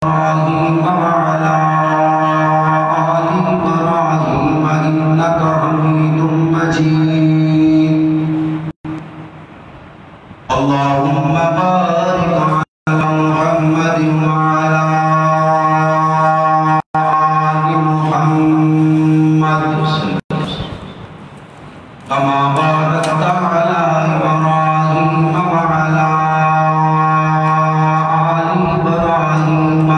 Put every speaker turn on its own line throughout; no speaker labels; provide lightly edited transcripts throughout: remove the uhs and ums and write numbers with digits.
إبراهيم وعلى آل إبراهيم إنك حميد مجيد اللهم بارك على محمد وعلى آل محمد كما باركت على إبراهيم وعلى آل إبراهيم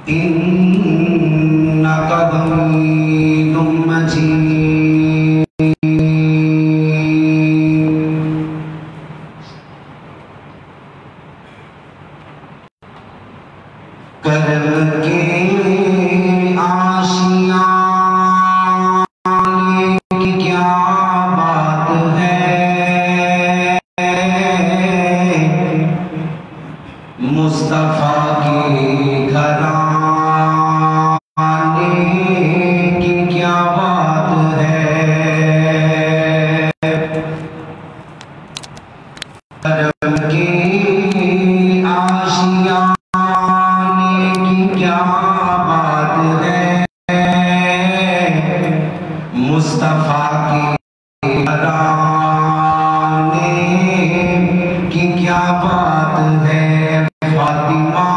إنك حميد مجيد کرم کے آشیانے کی کیا بات ہے مصطفیٰ کے گھرانے کی کیا بات ہے کرم کے آشیانے کی کیا بات ہے مصطفیٰ کے گھرانے کی کیا بات ہے فاطمہ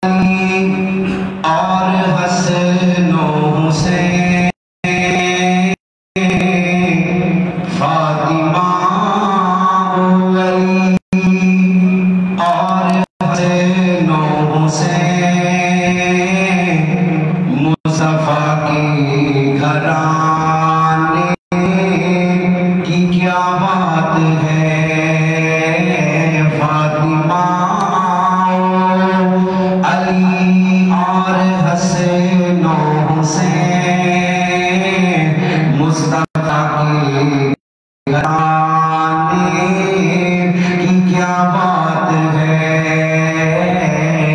علی اور حسن و حسین فاطمہ علی اور حسن و حسین مصطفیٰ کے گھرانے کی کیا بات ہے فاطمہ علی اور حسن و حسین مصطفیٰ کے گھرانے کی کیا بات ہے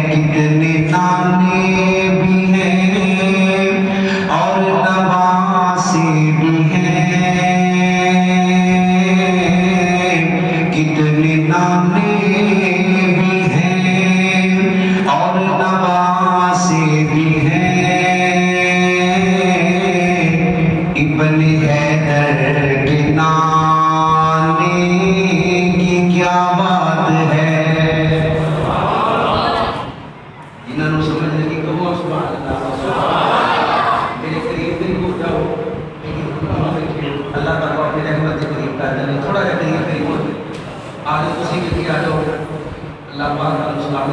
کتنے نانے بھی ہیں اور نواسے بھی ہیں کتنے نانے بھی ہیں اور نواسے بھی ہیں ابن حیدر کے نانے کی کیا بات ہے انہوں نے سمجھنے کی کہو سبحان اللہ میرے قریب دل کو جاؤ اللہ تعالیٰ اپنی رحمت کے قریب کر دیں تھوڑا جا قریب ہو آج اسی کے لیے آ جاؤ اللہ پاک علیہ السلام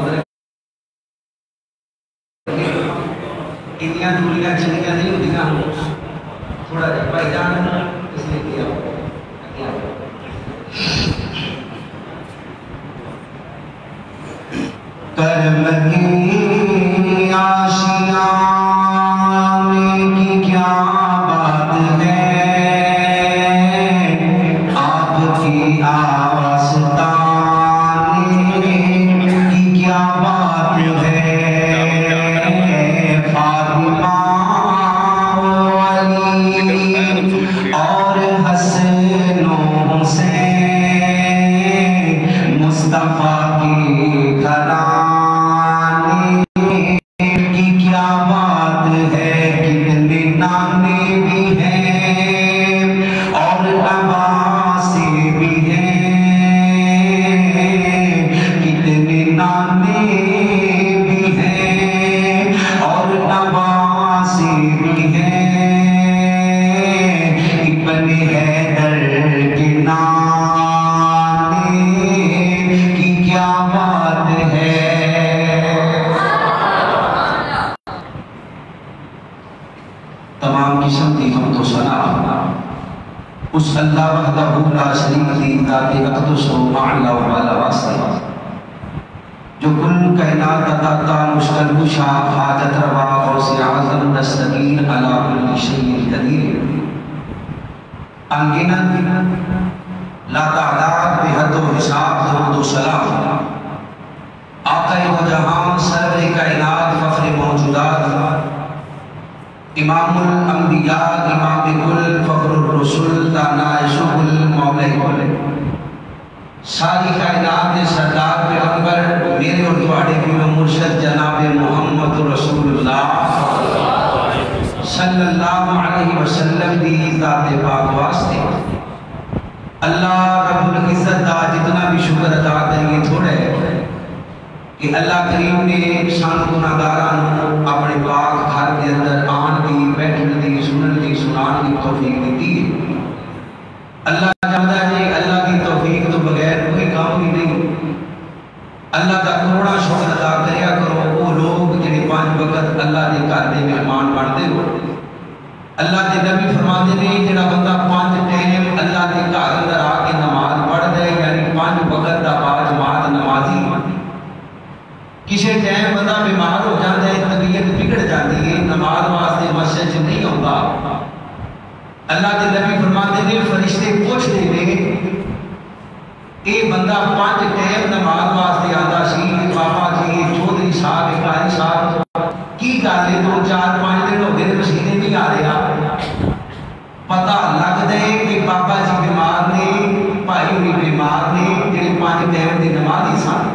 اتنی دوریاں چلیاں نہیں ہوتیاں تھوڑا جا بھائی جان اس لیے کیا کرم کی آشیانے کی کیا بات ہے آپ کی آستانے کی کیا بات ہے فاطمہ علی اور حسن و حسین مصطفیٰ کے گھرانے کی کیا بات ہے کتنے نانے بھی ہیں اور نواسے بھی ہیں کتنے نانے بھی ہیں اور نواسے بھی ہیں ابن حیدر کے نانے کی کیا بات ہے تمام قسم کی حمد و ثنا اس اللہ وحدہ لا شریک کی ذات اقدس و اعلی و اعلی واسطہ جو کل کائنات کا داتا مشکل کشا حاجت روا غوث اعظم دستگیر علی کل شیء قدیر انگنت لا تعداد بحد و حساب درود و سلام آقا و جہاں سرور کائنات فخر موجودات امام الانبیاء امام کل فخر الرسول دانائے شغل ساری کائنات کے سردار پیغمبر میرے اور تواڈے پیر مرشد جناب محمد رسول اللہ صلی اللہ علیہ وسلم دی ذات پاک واسطے اللہ رب العزت دا جتنا بھی شکر ادا کریے تھوڑا ہے کہ اللہ کریم نے سان گناہگاراں اپنے پاک گھر کے اندر آن دی بیٹھن دی سنن دی سنان دی توفیق دی اللہ جاندا ہے اللہ کی توفیق تو بغیر کوئی کام ہی نہیں اللہ کا کروڑا شکر ادا کریا کرو وہ لوگ جڑے 5 وقت اللہ دے گھر دے مہمان بنتے ہو اللہ کے نبی فرماتے ہیں جڑا بندہ 5 ٹائم اللہ کے گھر اندر آ کے نماز پڑھتا ہے یعنی 5 وقت دا باجماعت نمازی کسی ٹائم بندہ بیمار ہو جاتا ہے طبیعت بگڑ جاتی ہے نماز واسطے مسجد نہیں آتا اللہ کے نبی فرماتے ہیں فرشتے پوچھتے ہیں اے بندہ 5 ٹائم نماز واسطے آتا سی بابا جی چودھری صاحب قاری صاحب کی گل ہے 2-4-5 دن ہو گئے مسیحے نہیں آ رہا پتہ لگتا ہے کہ بابا جی بیمار نے بھائی ہوئی بیمار نے جڑے 5 ٹائم دی نمازی سن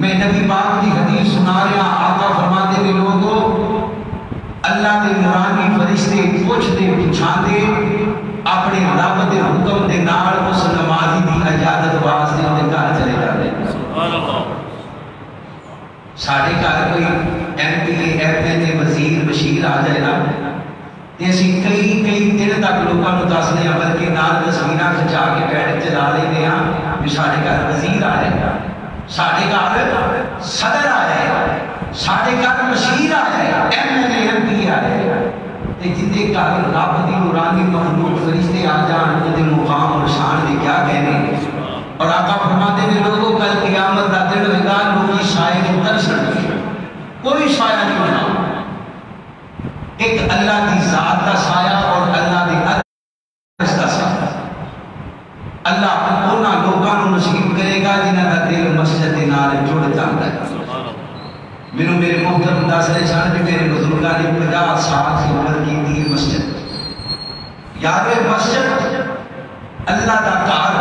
میں نبی پاک کی حدیث سنا رہا آقا فرماتے ہیں لوگوں اللہ کے نورانی فرشتے پوچھتے پچھاندے اپنے رب دے حکم دے نال اس نمازی دی اجازت واسطے اندے گھر چلے جاتے ہیں سبحان اللہ ساڑھے گھر کوئی M P M L A وزیر بشیر آ جائے نا اسی کئی دن تک لوگوں کو دسنے ہیں بلکہ نال تصویراں کھچا کے بیٹھ چلا لیتے ہیں کہ ساڑھے گھر وزیر آ جائے گا ساڑھے گھر صدر آ جائے گا ساڑھے گھر مشیر آ جائے گا M L A M P آ جائے گا جندے گھر رب دی نورانی مخلوق فرشتے آ جان اندے مقام اور شان دی کیا کہنے اور آقا فرماتے ہیں لوگوں کل قیامت دا دن ہوگا لوگی سائے کے ترسن کوئی سایہ نہیں ہونا ایک اللہ کی ذات کا سایہ اور اللہ دی عرش کا سایہ اللہ انہاں لوگاں نوں نصیب کرے گا جنہاں دا دل مسجد دے نال جڑ جاندا ہے میرے محترم دس رہے سن کہ میرے بزرگاں نے 50 سال خدمت کی تھی مسجد یاد ہے مسجد اللہ دا گھر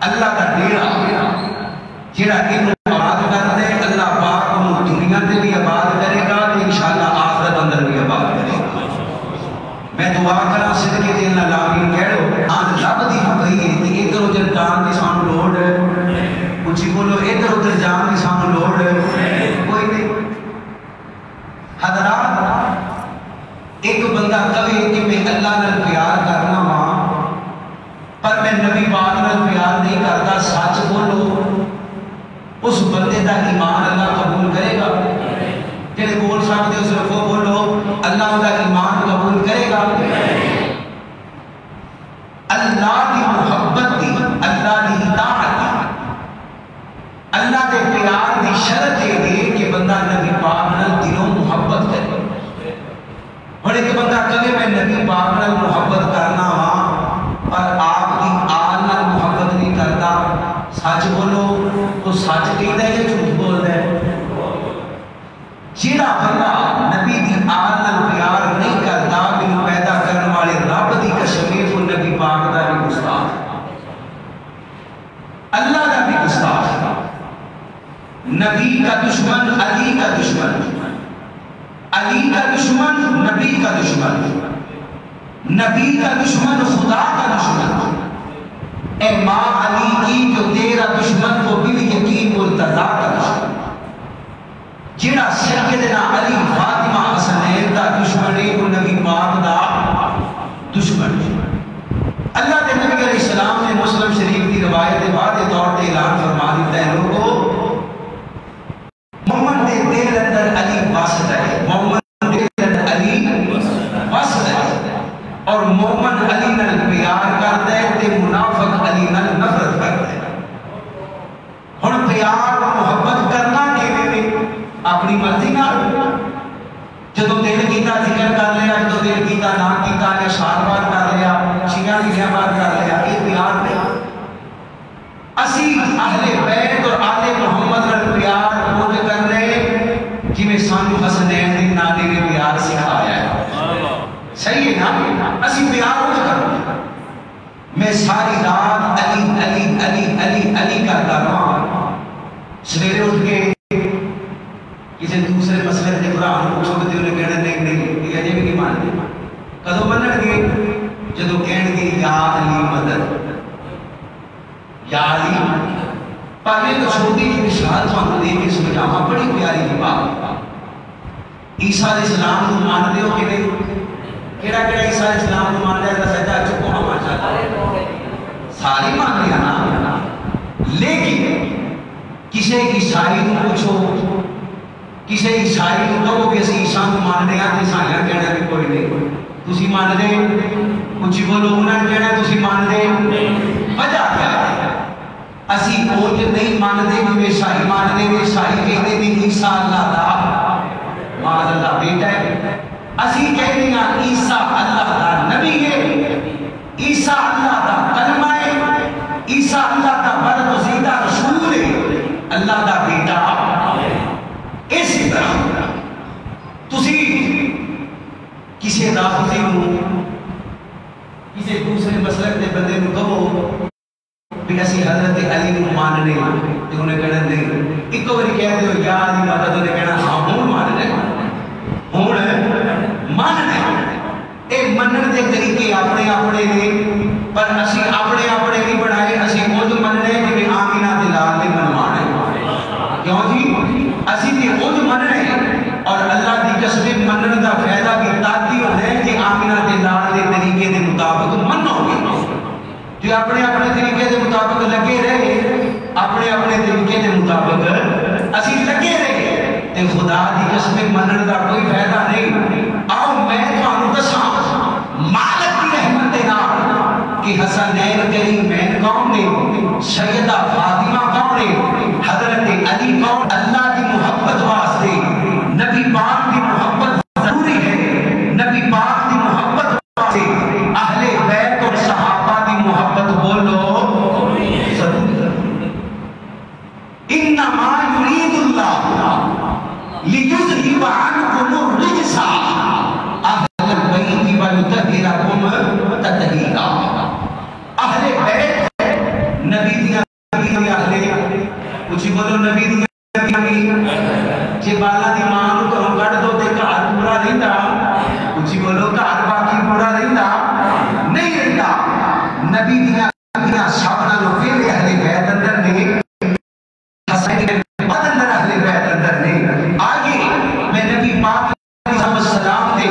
اللہ دا ڈیرا جڑا اینو آباد کردا ہے اللہ پاک انہوں دنیا تے بھی آباد کرے گا تے انشاءاللہ آخرت اندر بھی آباد کرے گا میں دعا کراں صدقے تے اللہ آمین کہہ لو آن رب دی پئی ہے تے ادھر ادھر جان دی سانو لوڑ ہے اونچی بولو ادھر ادھر جان دی سانو لوڑ ہے کوئی نہیں حضرات ایک بندہ کہے کہ میں اللہ نال پیار کرنا ہاں پر میں نبی پاک نال پیار نہیں کرتا سچ بولو اس بندے دا ایمان اللہ قبول کرے گا جڑے بول سکتے ہو صرف وہ بولو اللہ دا ایمان قبول کرے گا اللہ کی محبت دی اللہ دی اطاعت دی اللہ دے پیار دی شرط یہ ہے کہ بندہ نبی پاک نال دلوں محبت کرے اور ایک بندہ کہے میں نبی پاک نال محبت کرنا ہاں پر آپ کی آل نال محبت نہیں کرتا سچ بولو وہ سچ کہتا ہے یا جھوٹ بولتا ہے جیڑا بندہ نبی دی آل نال پیار نہیں کرتا مینوں پیدا کرنے والے رب دی قسم ہے وہ نبی پاک دا بھی گستاخ اللہ دا بھی گستاخ نبی کا دشمن علی کا دشمن علی کا دشمن نبی کا دشمن نبی کا دشمن خدا کا دشمن اے ماں علی کی جو تیرا دشمن وہ بل یقین مرتضیٰ کا دشمن جڑا سیدنا علی فاطمہ حسنین دا دشمن ہے وہ نبی پاک دا دشمن اللہ کے نبی علیہ السلام نے مسلم شریف کی روایت واضح طور پہ اعلان فرما دیتا ہے لوگوں مومن دے دل اندر علی واسط ہے مومن دے اندر علی واسط ہے اور مومن علی نال پیار کرتا ہے تے منافق علی نال نفرت کرتا ہے ہن پیار محبت کرنا کیویں اپنی مرضی نال جدوں دل کیتا ذکر کر لیا جدوں دل کیتا نہ کیتا یا شاد بار کر لیا شیعہ کی بات کر لیا یہ پیار نہیں اسی اہل بیت اور آل محمد نال پیار وہ کر رہے جویں سانو حسنین دے نانے نے پیار سکھایا ہے صحیح ہے نا اسی پیار ہو کرو میں ساری رات علی علی علی علی علی کرتا رہا، سویرے اٹھ کے کسی دوسرے مسئلے سے قرآن پوچھو تو انہیں کہنا نہیں یہ اجے بھی نہیں مانتے. کدو منن گے جدو کہن گے یا علی مدد یا علی. پہلے تو چھوٹی جی مثال تھانوں دے کے سمجھاواں بڑی پیاری کی بات. عیسیٰ علیہ السلام کو مانتے ہو کہ نہیں؟ کیڑا کیڑا عیسیٰ علیہ السلام کو مانتا ہے تو سجا چکو ہم ماشاءاللہ ساری مان لیا نا. لیکن کسی عیسائی کو پوچھو، کسی عیسائی کو کہو کہ اسی عیسیٰ کو ماننے ہیں تو عیسائیاں کہنا بھی کوئی نہیں. تسی مان دے کچھ بولو انہوں نے کہنا تسی مان دے. وجہ کیا ہے؟ اسی کوئی نہیں مان دے کہ عیسائی مان دے. عیسائی کہتے ہیں عیسیٰ اللہ دا معاذ اللہ بیٹا ہے. اسی کہتے ہیں عیسیٰ اللہ دا نبی ہے، عیسیٰ اللہ دا کلمہ ہے، عیسیٰ اللہ دا برگزیدہ رسول ہے، اللہ دا بیٹا. اسی طرح تسی کسی رافضی نو کسی دوسرے مسلک دے بندے نو کہو بھی اسی حضرت علی نو ماننے تو انہیں کہنا نہیں. ایک باری کہہ دے یا علی مدد انہیں کہنا ہاں ہون ماننے اے منن دے طریقے اپنے اپنے نے، پر اسی اپنے اپنے نہیں بنائے. اسی خود مننے کہ آمینہ دلال نے منوانے. کیوں جی اسی بھی خود مننے اور اللہ دی قسم منن دا فائدہ کی تاتی ہونے کہ آمینہ دلال دے طریقے دے مطابق منو گے. جو اپنے اپنے طریقے دے مطابق لگے رہے، اپنے اپنے طریقے دے مطابق اسی لگے رہے تے خدا دی قسم منن دا کوئی فائدہ نہیں. آؤ میں تھانوں دساں مالک کی رحمت دے نال کہ حسنین کریمین کون نے، سیدہ فاطمہ کون نے، حضرت علی کون. اللہ کی محبت واسطے نبی پاک کی محبت ضروری ہے. نبی پاک کی محبت واسطے اہل بیت اور صحابہ کی محبت بولو ضروری ہے. انما یرید اللہ لیذہب عنکم الرجس اہل البیت ویطہرکم تطہیرا. اہل بیت نبی دیا اہل کچھ بولو نبی دیا جی بالا دی ماں نو کروں کٹ دو تے گھر پورا رہندا. کچھ بولو گھر باقی پورا رہندا نہیں رہندا. نبی دیا سب نالوں پہلے اہل بیت اندر نے، حسین بعد اندر اہل بیت اندر نے. آگے میں نبی پاک علیہ السلام دے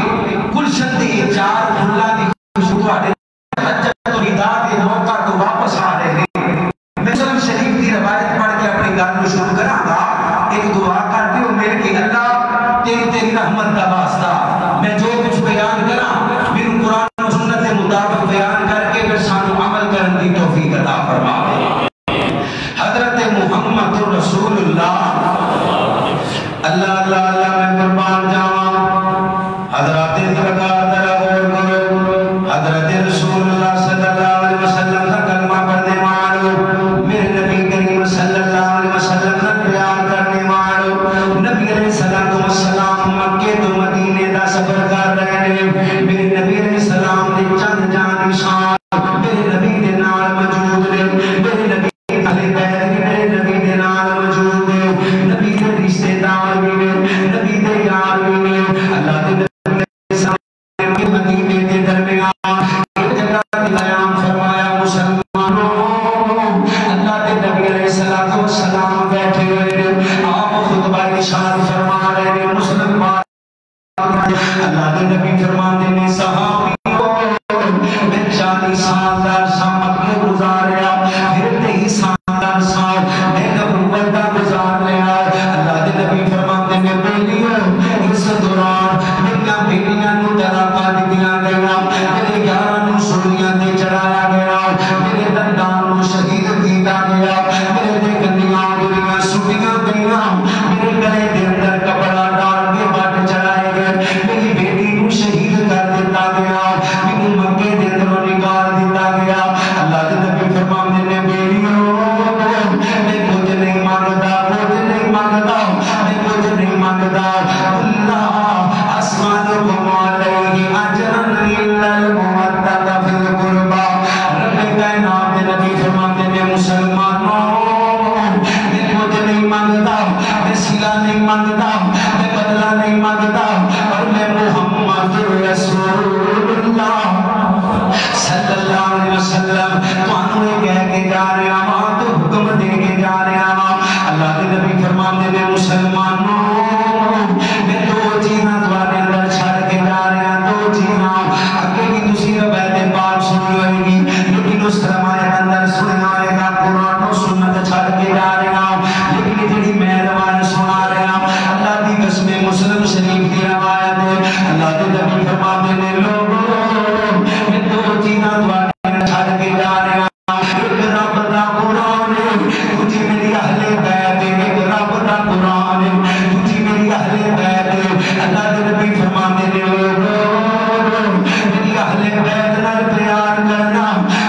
گلشن دے چار پھلاں دی خوشبو تواڈے حجت الوداع دے موقع تو واپس آ رہے ہیں. میں مسلم شریف دی روایت پڑھ کے اپنی گل نو شروع کراں گا. ایک دعا کر دیو میرے کہ اللہ تیری رحمت دا واسطہ میں جو کچھ بیان کراں میرے قرآن و سنت کے مطابق بیان کر کے پھر سانو عمل کرن دی توفیق عطا فرما دے. حضرت محمد رسول اللہ اللہ اللہ اللہ میں قربان جاواں. حضرات دی وقار ذرا غور کرو. حضرت رسول اللہ صلی اللہ علیہ وسلم کا کلمہ پڑھنے والو، میرے نبی کریم صلی اللہ علیہ وسلم کا بیان کرنے والو. نبی علیہ السلام مکے تو مدینے دا سفر کر رہے ہیں. میرے نبی علیہ السلام دے چند جان نشان میرے نبی دے نال موجود نے. میرے نبی اہل بیت میرے نبی دے نال موجود نے. نبی دے رشتہ دار بھی نے، نبی دے یار بھی نے. اللہ دے نبی علیہ السلام کے مدینے دے درمیان ایک جگہ قیام فرمایا. مسلمانوں اللہ دے نبی علیہ السلام بیٹھے ہوئے ہیں، آپ خطبہ ارشاد فرما رہے ہیں. مسلمان اللہ دے نبی فرماتے ہیں صحابیوں میں 40 سال دا عرصہ مکے گزاریا، پھر 23 سال دا عرصہ میں نبوت دا گزار لیا. اللہ دے نبی فرماتے ہیں بیلیوں اس دوران میرا بیٹیاں نو طلاقاں دتیاں گئیاں، میرے یاراں نو سولیاں تے چڑھایا گیا، میرے دنداں نو شہید کیتا گیا، میرے تے گندیاں گولیاں سٹیاں گئیاں، میرے گلے دے اندر کپڑا ڈال کے بٹ چڑھائے گئے، میری بیٹی کو شہید کر دیتا گیا، میرے مکے دے اندروں نکال دیتا گیا. اللہ دے نبی فرما وسلم تانوں یہ کہہ کے جا رہا ہاں تو حکم دے کے جا رہا ہاں اللہ کے نبی فرماتے ہیں مسلمانوں میں دو چیزاں تمہارے اندر چھڑ کے جا رہا ہاں دو چیزاں اگے بھی تسی روایت پاک سنی ہوئے گی لیکن اس روایت اندر سننا ہوئے گا قرآن و سنت چھڑ کے جا رہا ہوں لیکن جڑی میں روایت سنا رہا ہوں اللہ کی قسم مسلم شریف کی روایت ہے اللہ کے نبی فرماتے ہیں لوگوں میں دو چیزاں تمہارے چھڑ کے جا رہا ہوں ایک رب دا قرآن دوسری میری اہل بیت ایک رب دا قرآن دوسری میری اہل بیت اللہ کے نبی فرماتے ہیں لوگوں میری اہل بیت نال پیار کرنا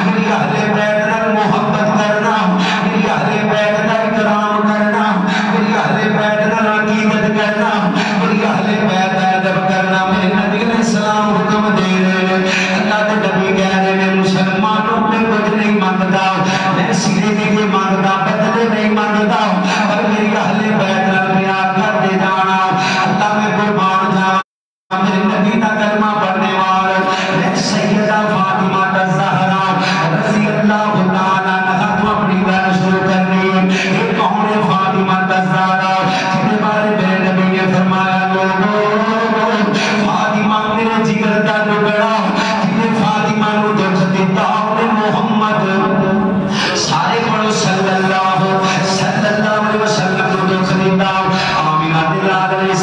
میری اہل بیت نال محبت کرنا میری اہل بیت کا اکرام کرنا میری اہل بیت نال عقیدت کرنا میری اہل بیت کا ادب کرنا میرے نبی علیہ السلام حکم دے رہے ہیں اللہ کے نبی کہہ رہے ہیں مسلمانوں میں کچھ نہیں مانگتا میں سیدھے نہیں مانگتا بدلے نہیں مانگتا پر میری اہل بیت نال پیار کرتے جانا اللہ میں قربان جانا میرے نبی کا کلمہ پڑھنے والا میں سیدہ فاطمہ الزہرا رضی اللہ تعالیٰ عنہا تو اپنی گل شروع کرنی ہے ایک کون ہے فاطمہ الزہرا جن کے بارے میں نبی نے فرمایا لوگوں فاطمہ میرے جگر کا ٹکڑا جن فاطمہ نو دکھ دیتا نے محمد سارے پڑھو صلی اللہ علیہ وسلم کو دکھ دیتا آمینہ دلال علیہ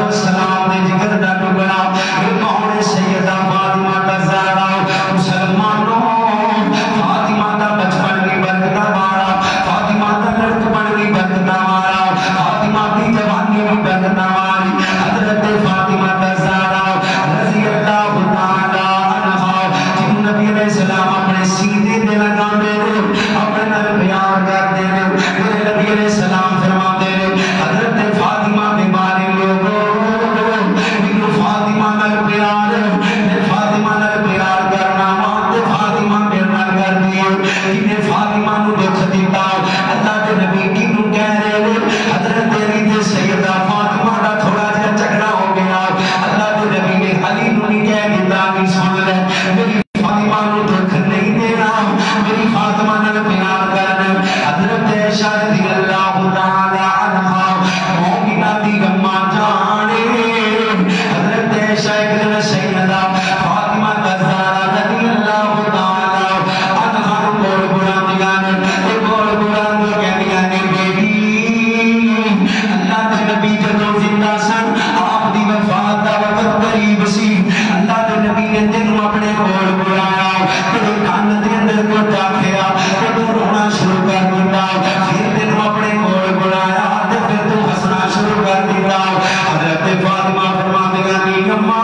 السلام نے جگر کا ٹکڑا ایک کون ہے سیدہ فاطمہ الزہرا مسلمانوں فاطمہ کا بچپن بھی برکتہ مارا فاطمہ کا لڑکپن بھی برکتہ مارا فاطمہ کی جوانی بھی برکتہ ماری حضرت فاطمہ الزہرا رضی اللہ تعالی عنہا جن نبی علیہ السلام اپنے سینے دے لگاندے نے اپنے نال پیار کرتے نے میرے نبی علیہ السلام فرماتے ہیں حضرت فاطمہ کے بارے لوگوں فاطمہ نال پیار فاطمہ نال پیار کرنا ماں فاطمہ میرے نال کر دی جن فاطمہ نو دکھ دیتا اللہ کے نبی کی نو کہہ رہے ہیں حضرت علی تے سیدہ فاطمہ دا تھوڑا جہا جھگڑا ہو گیا اللہ کے نبی نے علی نو نہیں کہہ دیتا کہ سن لے میری فاطمہ نو دکھ نہیں دینا میری فاطمہ نال پیار کرنا حضرت عائشہ رضی اللہ تعالی عنہا مومنہ دی اماں جان حضرت عائشہ ایک دن سیدہ فاطمہ الزہرا رضی اللہ تعالی عنہا نو بول بلاندیاں نے بول بلاندی کہندیاں نے بیبی اللہ کے نبی جدوں زندہ سن آپ دی وفات دا وقت قریب سی اللہ کے نبی نے تینوں اپنے کول بلایا تیرے کان دے اندر کچھ آکھیا تو رونا شروع کر دیتا پھر تینوں اپنے کول بلایا تے پھر تو ہسنا شروع کر دیتا حضرت فاطمہ فرماندیاں نے اماں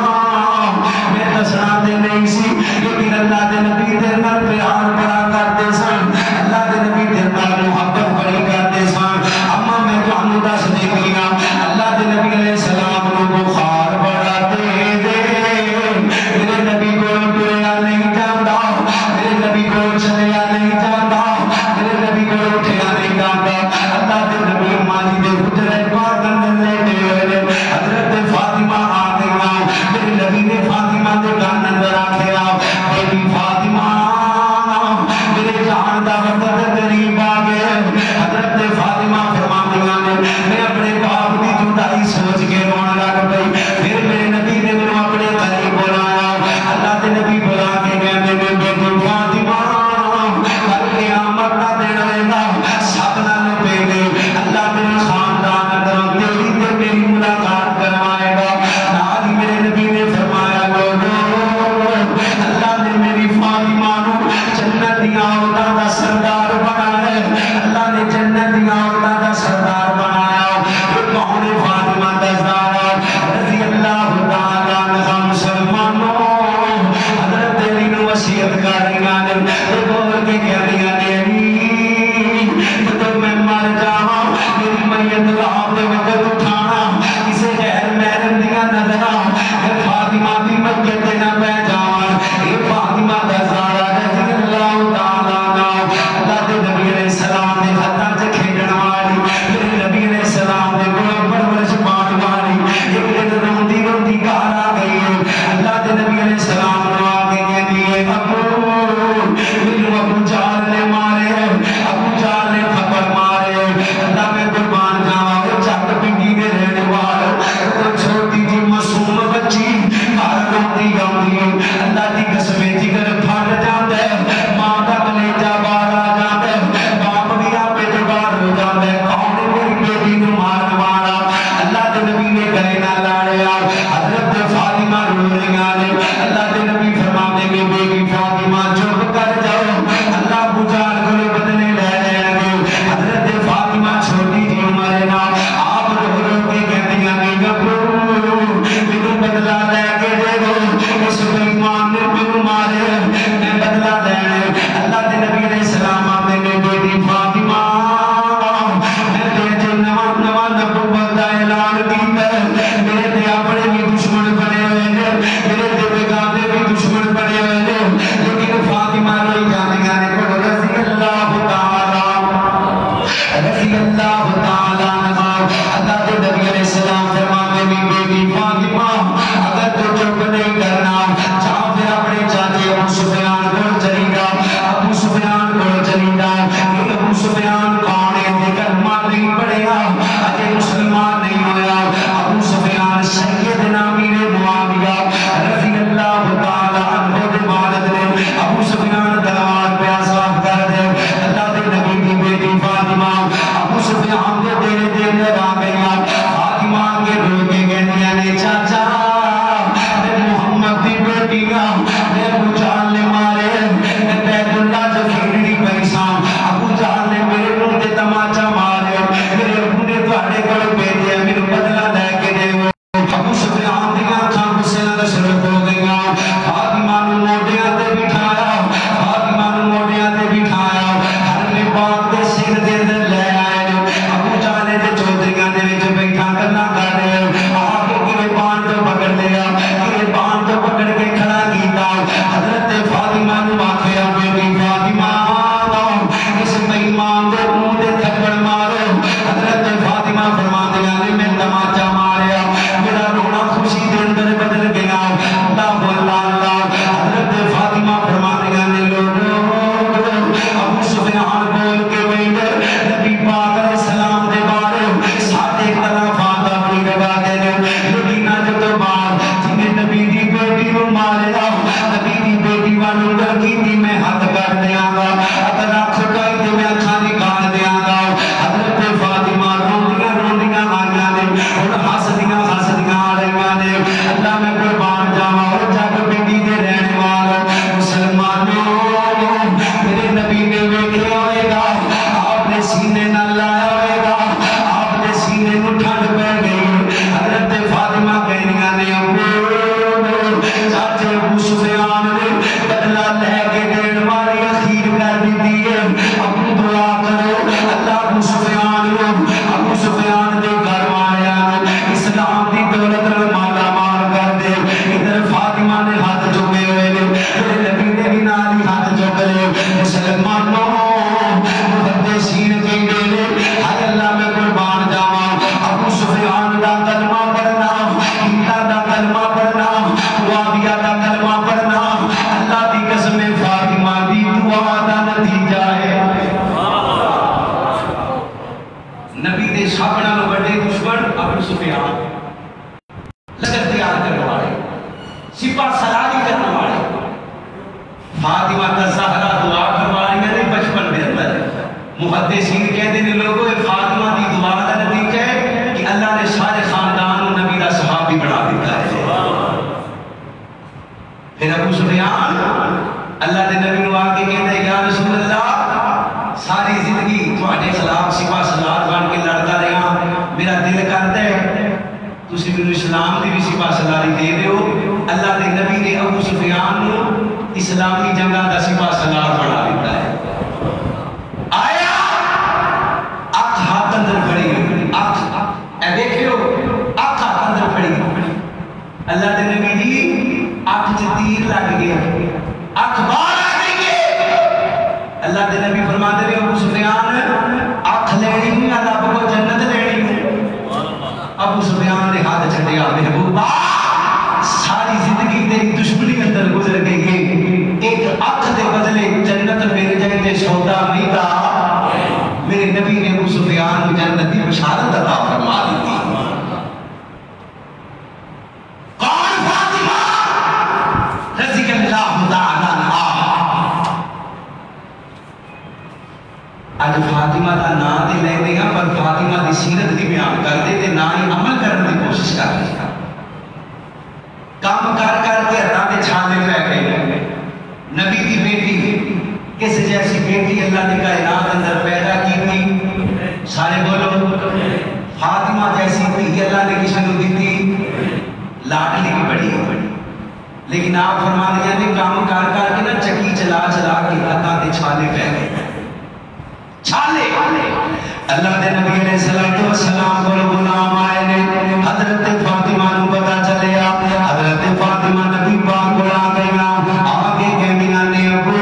میں دسنا تے نہیں سی لیکن اللہ کے نبی دے نال پیار بڑا کرتے سن اللہ کے نبی دے نال محبت بڑی کرتے سن اما میں تانوں دس دیندی ہاں اللہ کے نبی علیہ السلام نو بخار بڑا تیز میرے نبی کو ٹریا نہیں جاندا میرے نبی کو چلیا نہیں جاندا میرے نبی کو اٹھیا نہیں جاندا اللہ کے نبی ماں جی دے حجرے پاک اندر لیٹے ہوئے حضرت فاطمہ آ گئی میرے نبی نے فاطمہ کے کان اندر آکھیا بیٹی فاطمہ میرے جان دا وقت قریب آ گیا حضرت فاطمہ فرماندیاں نے میں اپنے باپ کی جدائی سوچ کے رونے لگ پئی پھر میرے نبی نے مینوں اپنے قریب بلایا اللہ کے نبی بلا کے کہندے نے بیٹی فاطمہ کل قیامت دا دن آئے گا سب نال پہلے اللہ میرے خاندان اندر تیری تے میری ملاقات کروائے گا نال ہی میرے نبی نے فرمایا لوگوں اللہ نے میری فاطمہ نو جنت دی عورتاں دا سردار بنایا اللہ نے جنت دی عورتاں دا سردار بنایا کون ہے فاطمہ الزہرا رضی اللہ تعالی عنہا مسلمانوں حضرت علی نو وصیت کر رہیاں نے تے بول کے کہہ رہیاں نے جدوں میں مر جاواں میری میت آپ دے وقت اٹھانا کسے غیر محرم دیاں نظراں میں فاطمہ دی مکے تے نہ پہ جاواں اے فاطمہ الزہرا رضی اللہ تعالی عنہا فرماندیاں نے کو رضی اللہ تعالی عنہ اللہ کے نبی علیہ السلام فرماتے ہیں بیٹی فاطمہ اگر تو چپ نہیں کرنا جا پھر اپنے چاچے ابو سفیان کو چلی جا ابو سفیان کو چلی جا ابو سفیان کون ہے کلمہ نہیں پڑھیا اجے مسلمان نہیں ہویا ابو سفیان سیدنا امیر معاویہ رضی اللہ تعالی عنہ دے والد نے ابو سفیان تلوار پہ صاف کر دے اللہ دے نبی کی بیٹی فاطمہ ابو سفیان دے دل دے آ گیا فاطمہ کے رو کے کہندیاں نے چاچا میں محمد دی بیٹی ہاں میں ابو جہل نے مارے میں بیت اللہ جو کھیڑی پئی ساں ابو جہل نے میرے منہ تے تماچا مارے میرے ابو نے تواڈے کول بھیجے مینوں بدلہ لے کے دیو ابو سفیان دیاں اکھاں غصے نال سرخ ہو گئیاں فاطمہ نوں موڈیاں تے بٹھایا فاطمہ نوں موڈیاں تے بٹھایا حرم پاک دے سر دے اندر لے آئے ابو جہل دے چودھریاں دے وچ بیٹھا گلاں کر رہے آ کے گریبان تو پکڑ لیا گریبان تو پکڑ کے کھڑا کیتا حضرت فاطمہ نوں آکھیا بیٹی فاطمہ اس بے ایمان دے منہ تے تھپڑ مارو حضرت فاطمہ فرماندیاں نے میں تماچا ماریا میرا رونا خوشی دے اندر بدل گیا اللہ اللہ حضرت فاطمہ فرماندیاں نے لوگو ابو سفیان بول کے بیٹھ نبی پاک علیہ السلام دے بارے ساڈے خلافات اپنی لگا دے لیکن اج تو بعد جنہیں نبی دی بیٹی نوں ماریا نبی دی بیٹی والوں گل کیتی میں ہاتھ کر دیاں گا اگر اکھ کائی تے میں اکھاں نکال دیاں گا حضرت فاطمہ روندیاں روندیاں آئیاں نے ہن ہسدیاں ہسدیاں آ رہیاں نے اللہ میں قربان جاواں اور جگ پنڈی دے رہنے والے مسلمانوں میرے نبی نے ویکھیا ہوئے گا آپ نے سینے نال لایا ہوئے گا آپ نے سینے نوں ٹھنڈ پہ گئی حضرت فاطمہ کہنیاں نے ابو چاچے ابو سفیان نے بدلہ لے کے دین والی اخیر کر دیتی ہے ابو دعا کرو اللہ ابو سفیان دے گھر والوں اسلام دی دولت نال مالا مال کر دے ادھر فاطمہ نے ہاتھ چکے ہوئے نے میرے نبی نے بھی نال ہی ہاتھ چک لے مسلمانوں محدثین کہندے نے ہائے اللہ میں قربان جاواں ابو سفیان دا کلمہ پڑھنا ہندا دا کلمہ پڑھنا معاویہ دا کلمہ پڑھنا اللہ دی قسم فاطمہ دی دعا دا نتیجہ ہے نبی دے سب نال بڑے دشمن ابو سفیان لشکر تیار کرنے والے سپاہ سالاری کرنے والے فاطمہ کا زہرا دعا کروا رہی ہے بچپن دے اندر محدثین کہتے ہیں لوگوں فاطمہ دی دعا کا نتیجہ ہے کہ اللہ نے سارے خاندان کو نبی دا صحابی بنا دیتا ہے پھر ابو سفیان اللہ دے نبی نو آ کے کہتے ہیں یا رسول اللہ ساری زندگی تواڈے خلاف سپاہ سالار بن کے لڑتا رہا میرا دل کرتا ہے تسی مینوں اسلام دی بھی سپاہ سالاری دے دیو اللہ دے نبی نے ابو سفیان نو اسلامی جنگاں دا سپاہ سالار بنا دیتا ہے آیا اکھ ہاتھ اندر کھڑی اکھ اے دیکھو اکھ ہاتھ اندر کھڑی اللہ دے نبی دی اکھ چ تیر لگ گیا اکھ باہر آ گئی اللہ دے نبی فرماتے ہیں ابو سفیان اکھ لینی نہیں رب کو جنت لینی ہے ابو سفیان نے ہاتھ چھڈیا محبوبا ساری زندگی تیری دشمنی اندر گزر گئی ہے ایک اکھ دے بدلے جنت مل جائے تے سودا نہیں تھا میرے نبی نے ابو سفیان کو جنت کی بشارت عطا فرما دی تھی کون فاطمہ رضی اللہ تعالی عنہا اج فاطمہ دا نام تے لیندے ہاں پر فاطمہ دی سیرت دی بیان کردے تے نہ ہی عمل کرنے دی کوشش کردے کام کر کر کے ہتھاں تے چھالے پے گئے نبی دی بیٹی کس جیسی بیٹی اللہ نے کائنات اندر پیدا کی تھی سارے بولو فاطمہ جیسی تھی اللہ نے کسی کو دی تھی لاڈلی بھی بڑی لیکن آپ فرما دیا نے کام کر کر کے نا چکی چلا چلا کے ہتھاں تے چھالے پے گئے چھالے اللہ دے نبی علیہ السلام کو غلام آئے نے حضرت فاطمہ نو پتہ چلیا حضرت فاطمہ نبی پاک کو آ گئی آگے کہندیاں نے ابو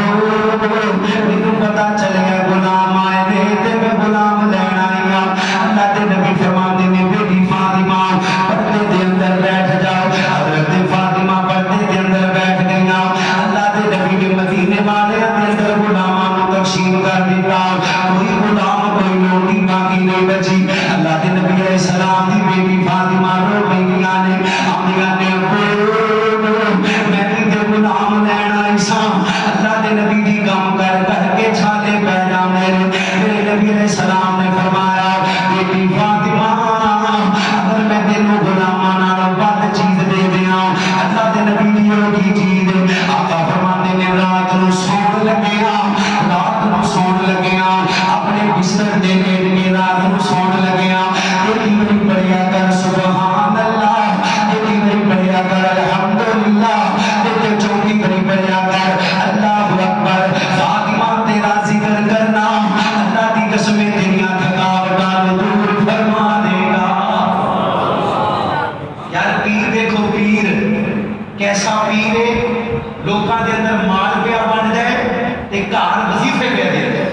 پتہ چلیا غلام آئے نے تے میں غلام لین آئی ہاں اللہ دے نبی فرماندے نے بیٹی فاطمہ پردے دے اندر بیٹھ جاؤ حضرت فاطمہ پردے دے اندر بیٹھ گئی اللہ دے نبی نے مدینے والے دے اندر غلاماں نوں تقسیم کر دیتا کوئی غلام کوئی روٹی باقی نہیں بچی اللہ دے نبی علیہ السلام دی بیٹی فاطمہ رو گئیاں نے آندیاں نے میں بھی تے غلام لین آئی ساں اللہ دے نبی دی کام کر کے چھالے پہ جا میرے نبی علیہ السلام نے فرمایا بیٹی فاطمہ اگر میں تینوں غلاماں نال بد چیز دے دیاں اللہ دے نبی دی ہوگی چیز آقا فرماتے نے رات نو سون لگیا اپنے بستر دے لیٹ کے رات نو سون لگیا ایک بڑی پڑھیا کر سبحان اللہ ایک بڑی پڑھیا کر الحمدللہ ایک چوکی بڑی پڑھیا کر اللہ اکبر فاطمہ تیرا ذکر کرنا اللہ دی قسمیں تیریاں تھکاوٹاں دور فرما دے گا یار پیر دیکھو پیر کیسا پیر ہے لوکاں دے اندر مال پیا بن جائے تے گھر وظیفے پہ دے دے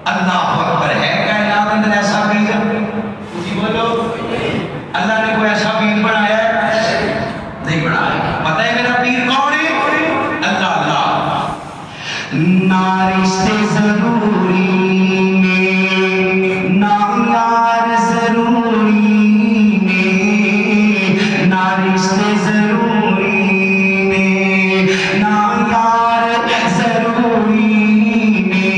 اللہ اکبر ہے کائنات اندر ایسا پیر اسی بولو اللہ نے کوئی ایسا پیر بنایا ہے نہیں بنایا پتہ ہے میرا پیر کون ہے اللہ اللہ نہ رشتے ضروری میں نہ یار ضروری میں نہ رشتے ضروری میں نہ یار ضروری میں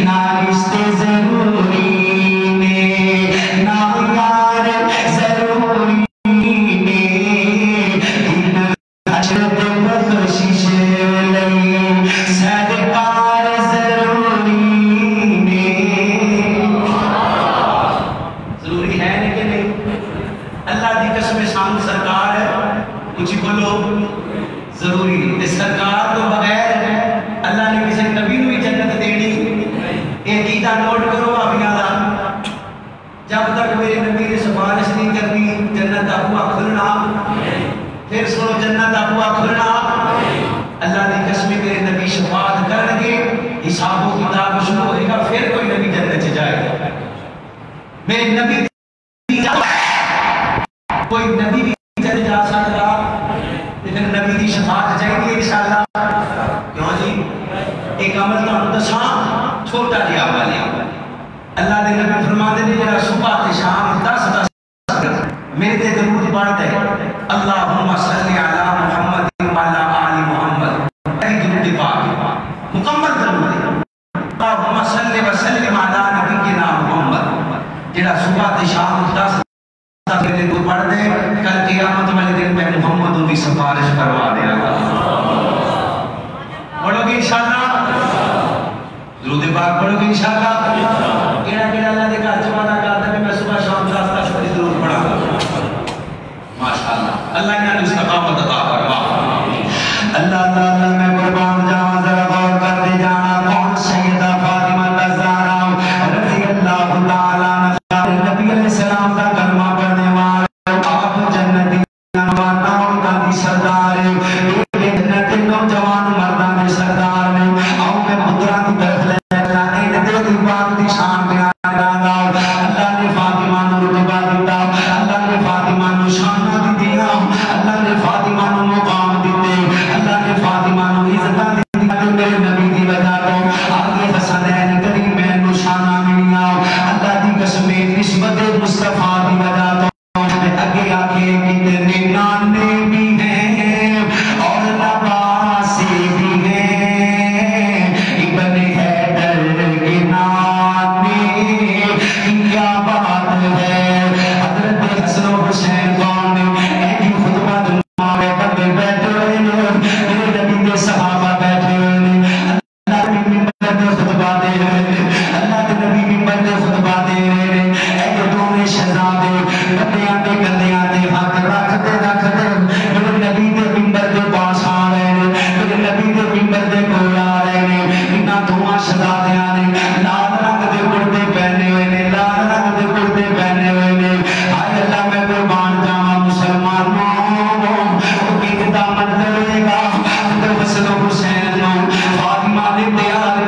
نہ رشتے ضروری میں نہ یار ضروری میں ان حشرت بخشش لئی صدقار ضروری میں ضروری ہے کہ نہیں اللہ دی قسم سان سرکار ہے کچھ بولو ضروری ہے سرکار تو بغیر اللہ نے کسی نبی نو بھی جنت دینی ایک عقیدہ نوٹ کرو ابیاں دا جب تک میرے نبی نے سفارش نہیں کرنی جنت دا بوا کھلنا پھر سنو جنت دا بوا کھلنا اللہ دی قسم میرے نبی شفاعت کرن گے حساب و کتاب شروع ہوئے گا پھر کوئی نبی جنت سے جائے گا میرے نبی کوئی نبی بھی جنت جا سکتا لیکن نبی دی شفاعت چاہیے انشاءاللہ کیوں جی ایک عمل تو ہم دساں چھوٹا جہا عمل ہے اللہ دے نبی فرماتے ہیں جڑا صبح تے شام 10 میرے تے درود پڑھتا ہے اللہم صلی علی محمد وعلی آل محمد اے درود پاک مکمل درود اللہم صلی وسلم علی نبینا محمد جڑا صبح تے شام 10 میرے درود پڑھتے ہیں کل قیامت والے دن میں محمد ان کی سفارش کروا دیا گا پڑھو گے انشاءاللہ درود پاک پڑھو گے انشاءاللہ کیڑا کیڑا اللہ دے گھر چ وعدہ کرتا ہے میں صبح شام 10 بجے درود پڑھا گا ماشاءاللہ اللہ انہاں نوں استقامت عطا فرما اللہ تعالی میں قربان جاواں ذرا غور کرتے جانا کون سیدہ فاطمہ الزہرا رضی اللہ تعالی عنہا نبی علیہ السلام کا کلمہ پڑھنے والے آپ جنتی نوجوانوں دی سردار جنت نوجوان مرداں دے سردار نے آؤ میں پتراں دی طرف لے جانا ان دے دی پاک دی شان بیان کراں گا اللہ نے فاطمہ نوں رتبہ دتا اللہ نے فاطمہ نوں شان دتیاں اللہ نے فاطمہ نوں مقام دتے اللہ نے فاطمہ نوں عزت دتی میرے نبی دی وجہ تو آگے حسنین کریمین نوں شان ملیاں اللہ دی قسم نسبت مصطفیٰ دی وجہ تو اگے آگے کتنے نانے بھی ہیں اور نباسی بھی ہیں ابن حیدر کے نانے کیا بات ہے حضرت حسن و حسین کون ایک خطبہ دنیا بندے بیٹھے ہوئے میرے نبی کے صحابہ بیٹھے ہوئے اللہ کے ممبر دے خطبہ دے رہے اللہ کے نبی ممبر دے خطبہ دے رہے ایک دونوں شہزادے بندیاں دے گندیاں دے ہاتھ رکھتے میرے نبی دے ممبر دے پاس آ رہے ہیں میرے نبی دے ممبر دے کول آ رہے ہیں انہاں دونوں شہزادیاں نے لال رنگ دے کرتے پہنے ہوئے نے لال رنگ دے کرتے پہنے ہوئے نے ہائے اللہ میں قربان جاواں مسلمانوں او کی دا منظر لے گا حسن و حسین نو فاطمہ نے تیار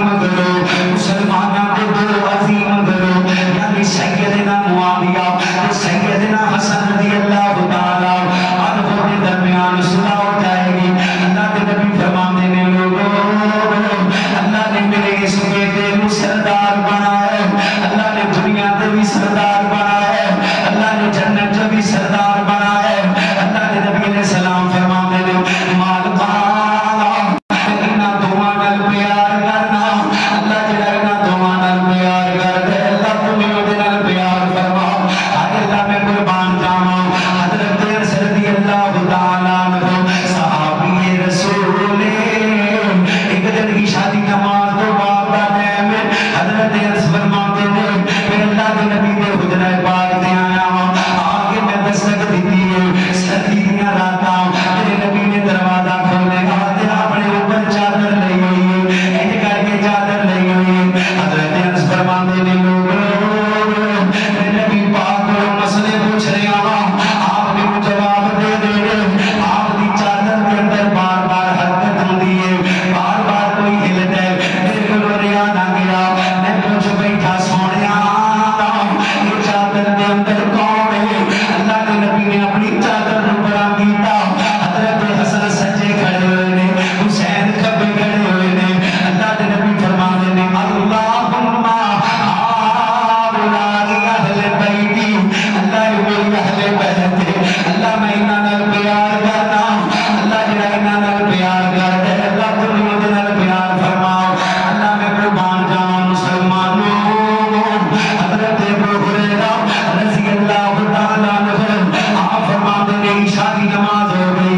عظیم کرو مسلمانہ کے دو عظیم کرو یعنی سیدنا معاویہ سیدنا حسن رضی اللہ تعالیٰ عنہ کے درمیان صلح ہو جائے گی اللہ کے نبی فرماتے ہیں لوگوں اللہ نے میرے اس بیٹے کو سردار بنایا اللہ نے دنیا میں بھی سردار بنایا اللہ نے جنت میں بھی سردار بنایا اللہ کے نبی علیہ السلام فرماتے ہیں مال پانا انہاں دوہاں نال پیار کرنا اللہ جڑا انہاں دوہاں نال پیار کردا ہے اللہ تمہیں اودے نال پیار فرما اے اللہ میں قربان جاواں حضرت انس رضی اللہ تعالیٰ عنہ صحابی رسول ایک دن کی شادی نماز تو بعد کا ٹائم ہے حضرت انس فرماتے ہیں میں اللہ کے نبی کے حجرہ پاک تے آیا ہوں آگے میں دستک دیتی ہے سردی دیاں راتاں میرے نبی نے دروازہ کھولے آتے اپنے اوپر چادر لئی ہوئی ہے ایک کر کے چادر لئی ہوئی ہے حضرت انس فرماتے ہیں میرے نبی پاک کو مسئلے پوچھ رہے ہیں آپ نے جواب دے دے آپ کی چادر کے اندر بار بار حرکت ہوتی ہے بار بار کوئی ہلتا ہے میرے کو ریا نہ گیا میں پوچھ بیٹھا سونیا یہ چادر کے اندر کون ہے اللہ کے نبی نے اپنی چادر کو بڑا کیتا حضرت حسن سجے کھڑے ہوئے نے حسین کھبے کھڑے ہوئے نے اللہ کے نبی فرماتے ہیں اللہم آولائی اہل بیتی اللہ میری اہل بیت ہے اللہ میں انہاں نال پیار کرنا اللہ جڑا انہاں نال پیار کردا ہے اللہ تمہیں اودے نال پیار فرما اللہ میں قربان جاواں مسلمانوں حضرت ابو ہریرہ رضی اللہ تعالیٰ عنہ آپ فرماتے ہیں عشاء کی نماز ہو گئی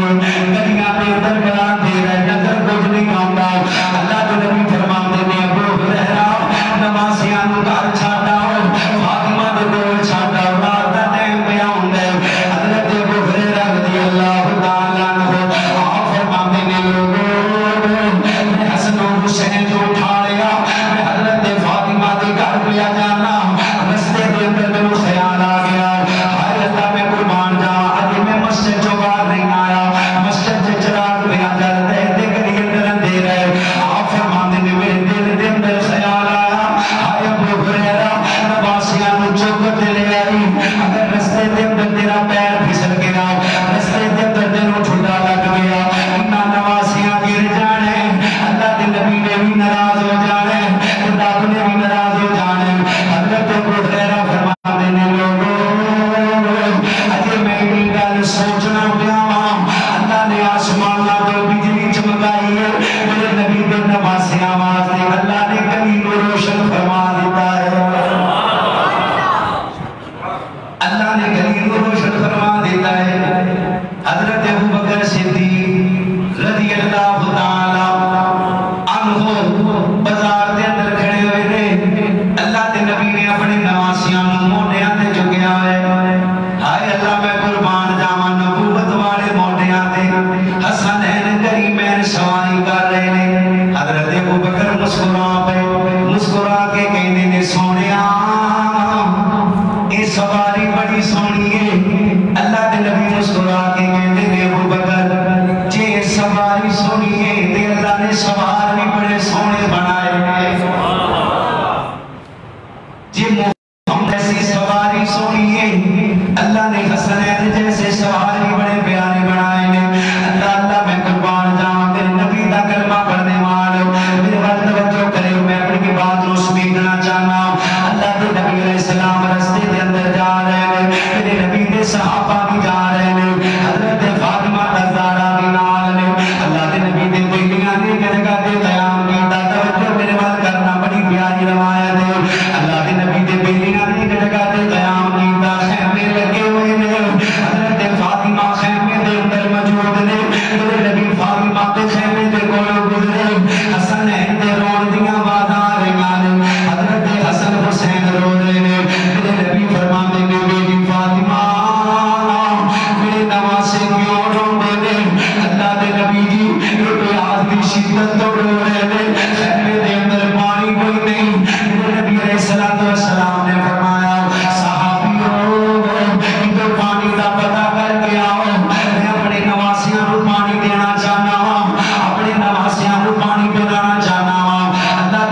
گلیاں پہ ادھر گران دے رہے نظر کچھ نہیں آؤں اللہ کے نبی فرماتے ہیں ابو ہریرہ نمازیاں نو گھر چھاڑا فاطمہ دے کول چھاڑا رات دا ٹائم پہ آؤں گے حضرت ابو ہریرہ رضی اللہ تعالیٰ عنہ آپ فرماتے ہیں لوگوں میں حسن و حسین کو اٹھا لیا میں حضرت فاطمہ دے گھر پہ آ جانا رستے کے اندر میں وہ خیال آ گیا ہائے اللہ میں قربان جاواں اج میں مسجد جو باہر نہیں آیا مسجد کے چراغ پہ آ جاتے تے گلی اندر اندھیرا ہے آپ فرماتے ہیں میرے دل دے اندر خیال آیا ہائے ابو ہریرہ نواسیاں نو چک کے لے آئی اگر رستے کے اندر تیرا پیر پھسل گیا رستے کے اندر تینوں ٹھڈا لگ گیا انہاں نواسیاں گر جانے اللہ کے نبی نے بھی ناراض ہو جانے رب نے بھی ناراض ہو جانے حضرت ابو ہریرہ فرماتے ہیں لوگوں اجے میں یہ گل سوچنا پیا اللہ نے آسمان تو بجلی چمکائی ہے میرے نبی کے نواسیاں واسطے اللہ نے گلی کو روشن فرما دیتا ہے اللہ نے گلی کو روشن فرما دیتا ہے حضرت ابو بکر صدیق رضی اللہ تعالیٰ عنہ بازار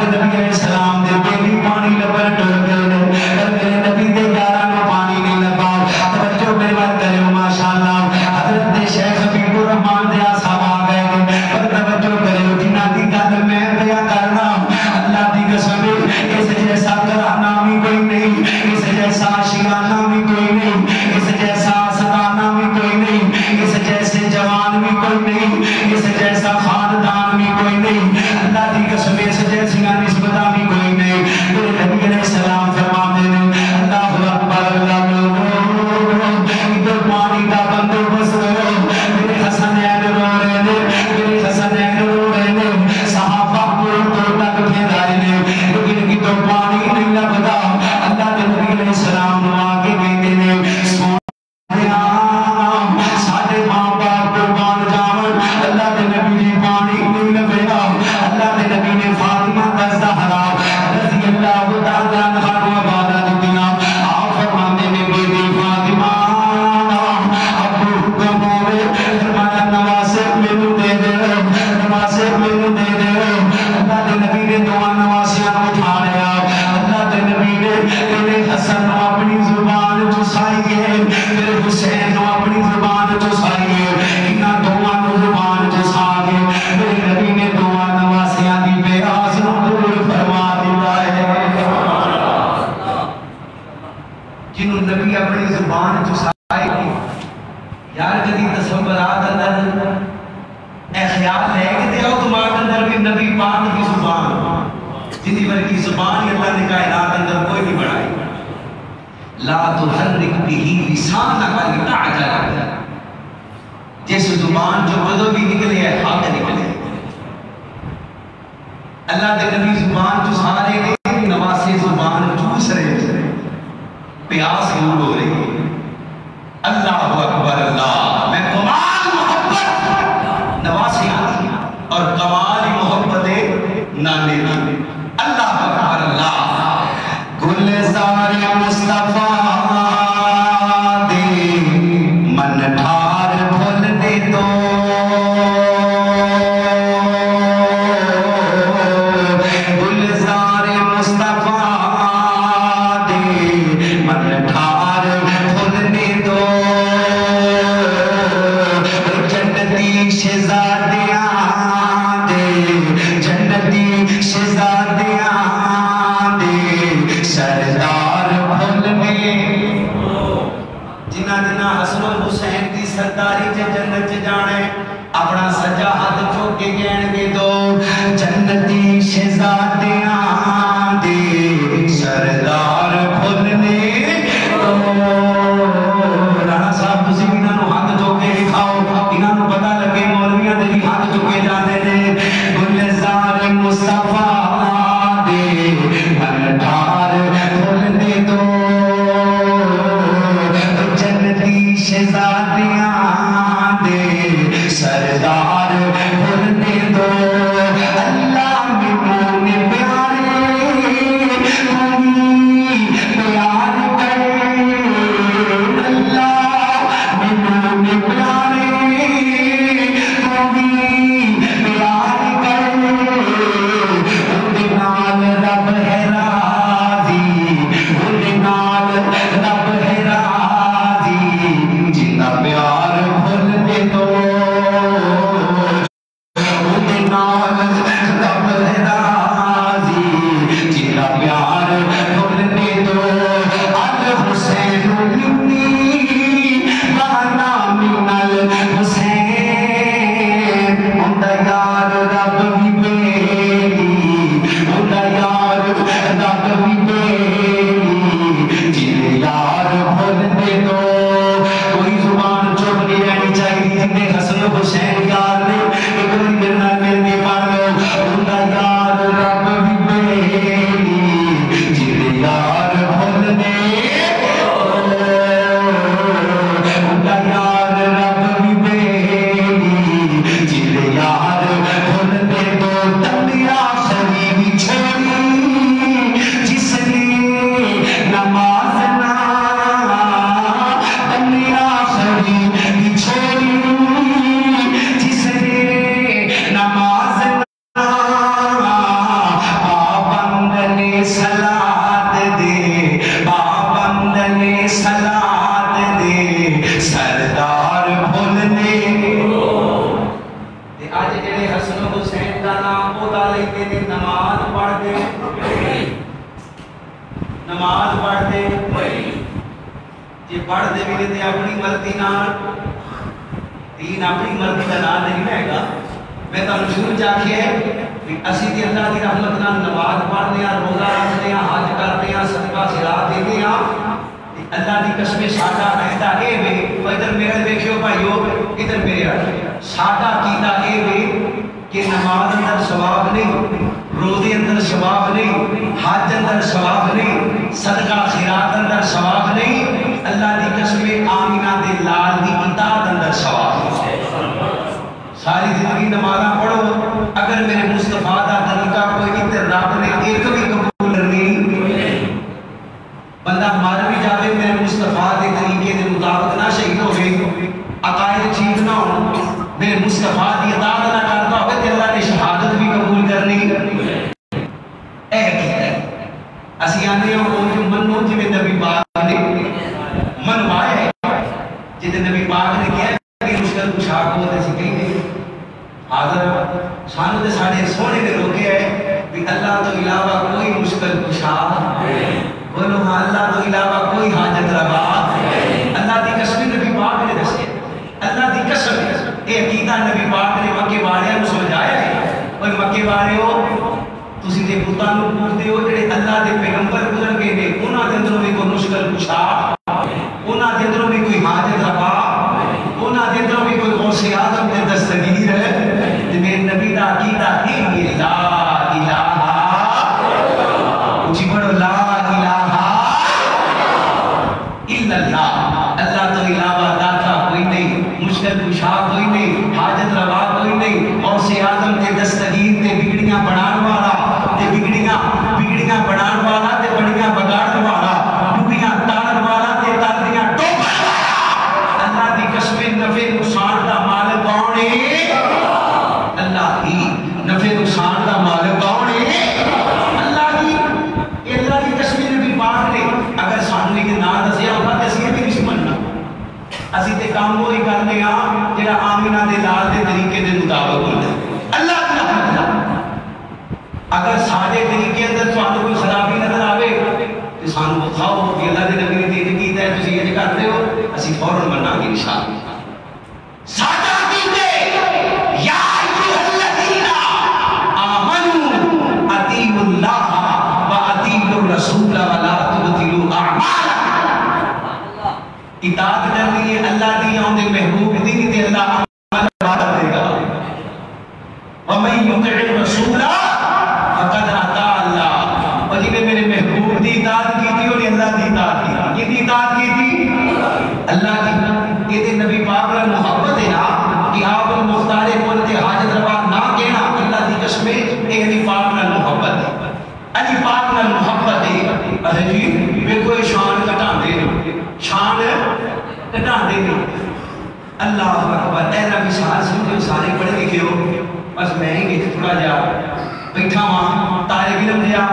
کے نبی علیہ السلام دے بیلی پانی لبر ٹر گئے پر میرے نبی دے یارہ میں پانی نہیں لبا توجہ میرے بات کرے ہو ماشاءاللہ حضرت دے شیخ حبیب الرحمن دے آساب آ گئے پر توجہ کرے ہو جنہ دی گل میں بیا کرنا اللہ دی قسم اس جیسا کرانا بھی کوئی نہیں اس جیسا شیرانا بھی کوئی نہیں اس جیسا سدانا بھی کوئی نہیں اس جیسے جوان بھی کوئی نہیں اس جیسا خاندان بھی کوئی نہیں اللہ دی قسم اس جیسی نسبتہ بھی کوئی نہیں میرے نبی علیہ السلام فرماتے ہیں اللہ اکبر اللہ ادھر پانی کا بندوبست میرے حسنین رو رہے ہیں میرے حسنین رو رہے ہیں صحابہ کو تک پھر آئے ہیں لیکن کی تو پانی نہیں لگتا اللہ کے نبی علیہ السلام نے آگے کہتے ہیں ساڑھے ماں باپ قربان جاون اللہ کے نبی نے پانی نہیں لگا اللہ کے نبی نے فاطمہ الزہرا رضی اللہ تعالیٰ عنہا کو عبادت دیا آپ فرماتے ہیں بیٹی فاطمہ اب حکم ہوئے فرمایا نواسب میں دے دے نواسب میں دے دے اللہ کے نبی نے دعا نواسیاں اٹھا لیا اللہ کے نبی نے میرے حسن کو اپنی زبان چسائی ہے میرے حسین کو اپنی زبان چسائی ہے انہاں دعا کو زبان چسا کے میرے نبی نے دعا نواسیاں دی بے آس نو دور فرما دیا ہے جنہوں نبی اپنی زبان چسائی کی یار کدی تصورات اندر اے خیال ہے کہ دیو تمہارے اندر بھی نبی پاک کی زبان جنہی ورکی زبان اللہ نے کائنات اندر کوئی نہیں بڑھائی لا تحرک بھی لسانک لتعجل جس زبان جو بدو بھی نکلے ہے حق نکلے اللہ دے نبی زبان جو سارے نے نواسے زبان چوس رہے پیاس دور ہو رہی اللہ اکبر اللہ میں کمال محبت نواسے آتی اور کمال محبت نانے اللہ اکبر اللہ گلزار مصطفیٰ دے من ٹھار بھول دے دو گلزار مصطفیٰ دے من ٹھار بھول دے دو جنتی شہزادیاں دے جنتی شہزادیاں سردار بھولنے جنہ جنہ حسن و حسین دی سرداری جے جنت جانے اپنا سجا ہاتھ چوکے گین گے دو جنتی شہزادیاں دے سردار بھولنے رانا صاحب تسی بھی انہوں ہاتھ چوکے دکھاؤ انہوں پتہ لگے مولویاں دے بھی ہاتھ چوکے جانے دے گلزار مصطفیٰ دے من ٹھار بھولنے دو جنتی شہزادیاں دے سردار بھولنے دو اللہ میں پیارے نماز پڑھتے جی پڑھتے بھی نہیں اپنی مرضی نال دین اپنی مرضی کا نام نہیں رہے گا. میں تو شروع چاہیے کہ اسی دی اللہ کی رحمت نال نماز پڑھنے ہیں, روزہ رکھتے ہیں, حج کرتے ہیں, صدقہ خیرات دیتے ہیں. اللہ کی قسم ساڈا عقیدہ اے وے, ادھر میرے دیکھو بھائیو, ادھر میرے ساڈا عقیدہ اے وے کہ نماز اندر ثواب نہیں, روزے اندر ثواب نہیں, حج اندر ثواب نہیں, صدقہ خیرات اندر ثواب نہیں, اللہ کی قسم آمینہ دے لال دی اطاعت اندر ثواب ہے. ساری زندگی نمازاں پڑھو, اگر میرے مصطفیٰ دا طریقہ کوئی نہیں تے رب نے ایک بھی قبول نہیں. بندہ مر بھی جاوے میرے مصطفیٰ دے طریقے دے مطابق نہ شہید ہوئے, عقائد ٹھیک نہ ہو, میرے مصطفیٰ دی اطاعت نہ کرتا ہوئے تے اللہ نے شہادت بھی قبول کرنی. اے حقیقت اسی آنے ہوں وہ جو منو جویں نبی پاک نے منوایا ہے, جتے نبی پاک نے کیا کہ مشکل کشا کو تے سی کہیں حاضر سانو تے ساڑے سونے نے روکے ہے کہ اللہ تو علاوہ کوئی مشکل کشا, بولو ہاں اللہ تو علاوہ کوئی حاجت روا. اللہ دی قسم نبی پاک نے دسے, اللہ دی قسم اے عقیدہ نبی پاک نے مکے والیاں نوں سمجھایا ہے. اوے مکے والیو تسی تے بتاں نوں پوجدے ہو جڑے اللہ دے پیغمبر گزر گئے نے, انہاں دے اندروں بھی کوئی مشکل کشا, انہاں دے اندروں بھی کوئی حاجت روا, انہاں دے اندروں بھی کوئی غوث اعظم تے دستگیر ہے. تے میرے نبی دا عقیدہ اے لا الہ اچھی پڑھو لا الہ الا اللہ, اللہ تو علاوہ داتا کوئی نہیں, مشکل کشا کوئی نہیں, حاجت روا کوئی نہیں, غوث اعظم تے دستگیر تے بگڑیاں بنان والا تے بگڑیاں بنان والا تے بڑیاں بگاڑن والا, ڈوبیاں تارن والا تے تاردیاں ٹوکن والا. اللہ دی قسم نفع نقصان دا مالک کون ہے؟ اللہ ہی. نفع نقصان دا مالک کون ہے؟ اللہ ہی. اللہ کی قسم نبی پاک نے اگر سانو یہ نہ دسیا ہوتا تے اسی بھی نہیں مننا. اسی تے کام وہی کرنے ہاں جڑا آمینہ دے لال دے طریقے دے مطابق ہوتا ہے. اللہ کی رحمت اگر سارے طریقے اندر تھانوں کوئی خرابی نظر آوے تو سانو بخاؤ کہ اللہ دے نبی نے دین کیتا ہے, تسی یہ کرتے ہو, اسی فوراً مننا گے انشاءاللہ. ساڈا کیتے یا ایھا الذین آمنوا اطیعوا اللہ واطیعوا الرسول ولا تبطلوا اعمالکم. اطاعت کرنی ہے اللہ دی, اون دے محبوب دی تے اللہ عمل عبادت دے گا. ومن یطع الرسول فقد اطاع اللہ, اور جنہیں میرے محبوب دی اطاعت کی تھی اور اللہ دی اطاعت کی تھی. یہ اطاعت کی تھی اللہ کی. یہ نبی پاک کا محبت ہے نا کہ آپ مختار کل تے حاجت روا نہ کہنا. اللہ دی قسم ایک علی پاک کا محبت ہے, علی پاک کا محبت ہے. ارے جی میں کوئی شان گھٹاندے نہیں, شان گھٹاندے نہیں. اللہ اکبر. اے نبی سمجھو سارے پڑھے لکھے ہو, بس میں ہی تھوڑا جا بیٹھا وہاں طالب علم دیا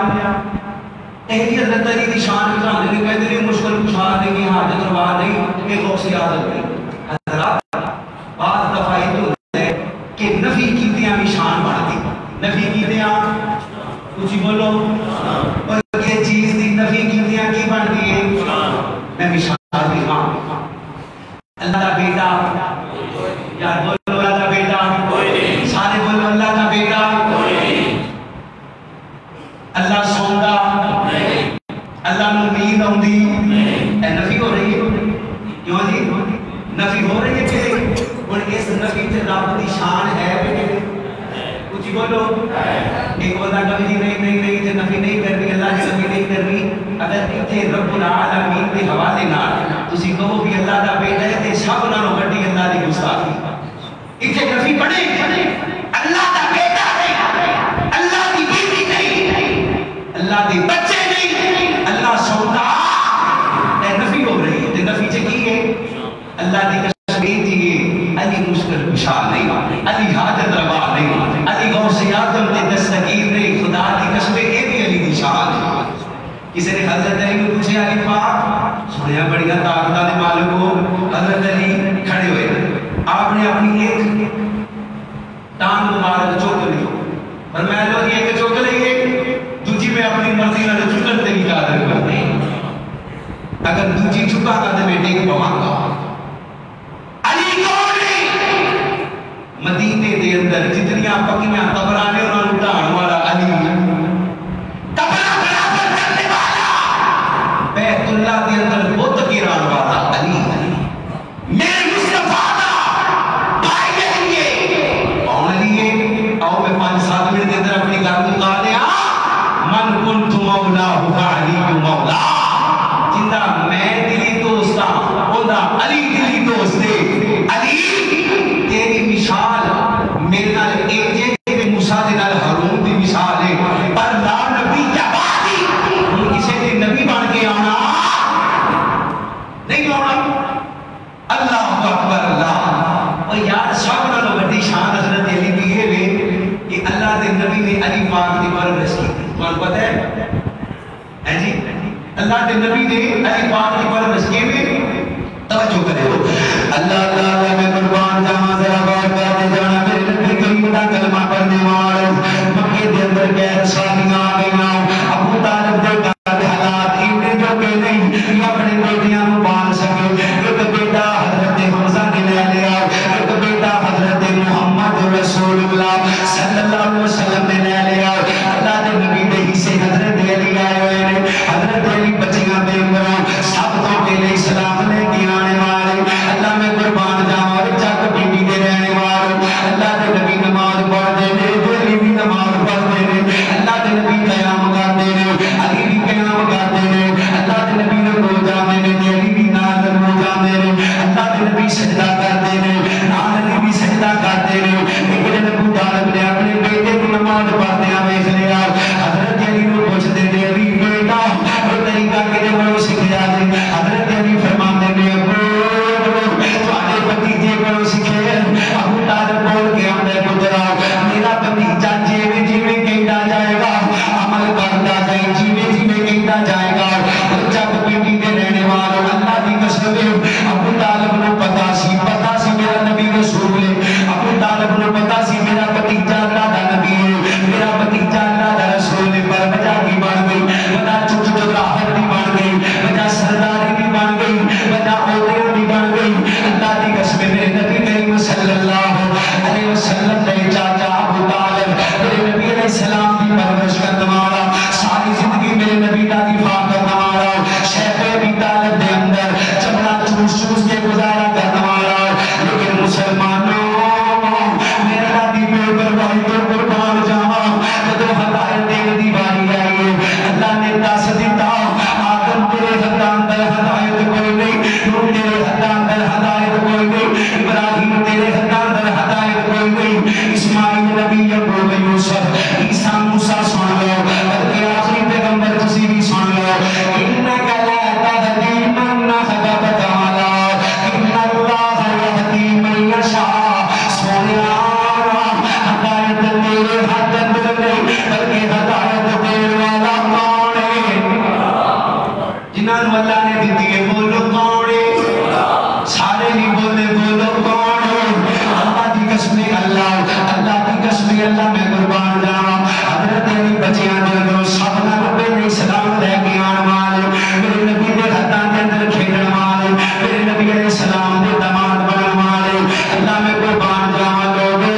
اہلی حضرت علی دی شان گھٹاندے نہیں, کہندے نے مشکل کشا نہیں, حاجت روا نہیں, یہ غوث اعظم نہیں. حضرات بعض دفعہ یہ تو ہے کہ نفی کیتیاں بھی شان بڑھتی, نفی کیتیاں کچھ بولو, اور یہ چیز دی نفی کیتیاں کی بڑھتی ہے, میں بھی شان بھی ہاں. اللہ کا بیٹا, یار بولو اللہ کا بیٹا, سارے بولو اللہ کا بیٹا. اللہ سوندا, اللہ نو نیند آؤندی, اے نفی ہو رہی ہے. کیوں جی نفی ہو رہی ہے کہ اور اس نفی تے رب دی شان ہے کچھ بولو. ایک بندہ کبھی جی نہیں تے نفی نہیں کرنی, اللہ کی نفی نہیں کرنی. اگر اتنے رب العالمین کے حوالے نال تسی کہو بھی اللہ دا بیٹا ہے تے سب نالوں وڈی اللہ دی گستاخی. اتنے نفی پڑھے اللہ دا بیٹا ہے, اللہ دی بیٹی نہیں, اللہ دی بچے نہیں, اللہ سوتا, اے نفی ہو رہی ہے. تے نفی چ کی ہے اللہ دی قسم ہے علی مشکل کشا نہیں, علی حاجت روا نہیں, علی غوث اعظم تے دستگیر نہیں. خدا دی قسم اے بھی علی دی شان ہے. کسی نے حضرت علی کو پوچھے علی پاک سنیا بڑیاں طاقتاں دے مالک ہو. حضرت علی کھڑے ہوئے, آپ نے اپنی ایک ٹانگ مبارک چوک لی, فرمایا لو ایک چوک لئیے, دوسری میں اپنی مرضی نال چکن تے نہیں قادر کرتے. فعلی مولا جندا میں دلی دوست ہاں اوندا علی دلی دوست ہے علی تیری مثال میرے نال ایک جے موسیٰ دے نال ہارون دی مثال ہے پر لا نبی کیا بات ہے ہن کسے دے نبی بن کے آنا نہیں آنا اللہ اکبر اللہ اور یار سب نالوں بڑی شان حضرت علی دی ہے کہ اللہ دے نبی نے علی پاک دی پرورش کی تمہیں پتہ ہے جی اللہ دے نبی نے علی پاک دی پرورش کی میں توجہ کرے ہو اللہ تعالیٰ میں قربان جہاں ذرا غور کرتے جانا میرے نبی کریم دا کلمہ پڑھنے والے مکے دے اندر غیر شادیاں آ گئیاں ابو طالب دے گھر حالات انہیں جو کہ نہیں یہ اپنے بیٹیاں کو پال سکے ایک بیٹا حضرت حمزہ نے لے لیا ایک بیٹا حضرت محمد رسول اللہ صلی اللہ علیہ وسلم نے لے لیا اللہ دے نبی دے حصے حضرت علی آئے ہوئے نے حضرت علی بچیاں بے عمروں سب تو پہلے اسلام لے کے آنے والے اللہ میں قربان جاؤں اور چک بی بی دے رہنے والے اللہ دے نبی نماز پڑھ دے نے علی بھی نماز پڑھ دے نے اللہ دے نبی قیام کر دے نے علی بھی قیام کر دے نے اللہ دے نبی نے رو جانے نے علی بھی نال رو جانے نے اللہ دے نبی سجدہ کر دے نے نال علی بھی سجدہ کر دے نے لیکن ابو طالب نے اپنے بیٹے کی نماز پڑھتے ہیں ویکھ لیا حضرت علی نے پوچھ دے نے علی بیٹا وہ طریقہ کدے بڑو سکھیا دے حضرت علی فرماتے نے تواڈے بھتیجے بڑو سکھے ابو طالب بول کے آندا پترا میرا بھتیجا جیویں جیویں کہندا جائے گا عمل کرتا جائے جیویں جیویں کہندا جائے گا جب بیٹی دے رہنے والوں اللہ دی قسم ابو طالب نو پتا سی میرا نبی رسول ہے ابو طالب نو پتا سی میرا بھتیجا اللہ دا نبی ہے میرا بھتیجا اللہ دا رسول ہے پر وجہ کی بن گئی وجہ چچراہٹ بھی بن گئی وجہ سرداری بھی بن گئی وجہ عہدے بھی بن گئی اللہ دی قسم میرے نبی کریم صلی اللہ علیہ وسلم نے چاچا ابو طالب میرے نبی علیہ السلام کی پرورش کرنے والا ساری زندگی میرے نبی کا دفاع کرنے والا شیخ ابی طالب دے اندر چمڑا چوس چوس کے گزارا کرنے والا لیکن مسلمانوں میرے نبی پہ پرواہی تو قربان جاواں جدوں ہدایت دینے دی باری آئی ہے اللہ نے دس دیتا آدم تیرے ہاتھ اندر ہدایت کوئی نہیں نوح تیرے ہاتھ اندر ہدایت کوئی نہیں ابراہیم تیرے ہاتھ اندر ہدایت کوئی نہیں اسماعیل نبی یعقوب یوسف عیسیٰ موسیٰ سن لو بلکہ آخری پیغمبر تسی بھی سن لو انک لا تہدی من احببت اعلی ان اللہ یہدی من یشاء سونیا ہدایت تیرے ہاتھ اندر نہیں بلکہ ہدایت تیرے والا کون ہے جنہاں نو اللہ نے دیتی ہے بولو کون ہے سارے نہیں بولے بولو کون ہے اللہ دی قسم اللہ کی قسم اللہ میں قربان جاواں حضرت علی بچیاں دے اندر سب نال پہلے سلام لے کے آن والے میرے نبی دے ہتھاں دے اندر کھیڈن والے میرے نبی علیہ السلام دے داماد بنن والے اللہ میں قربان جاواں لوگو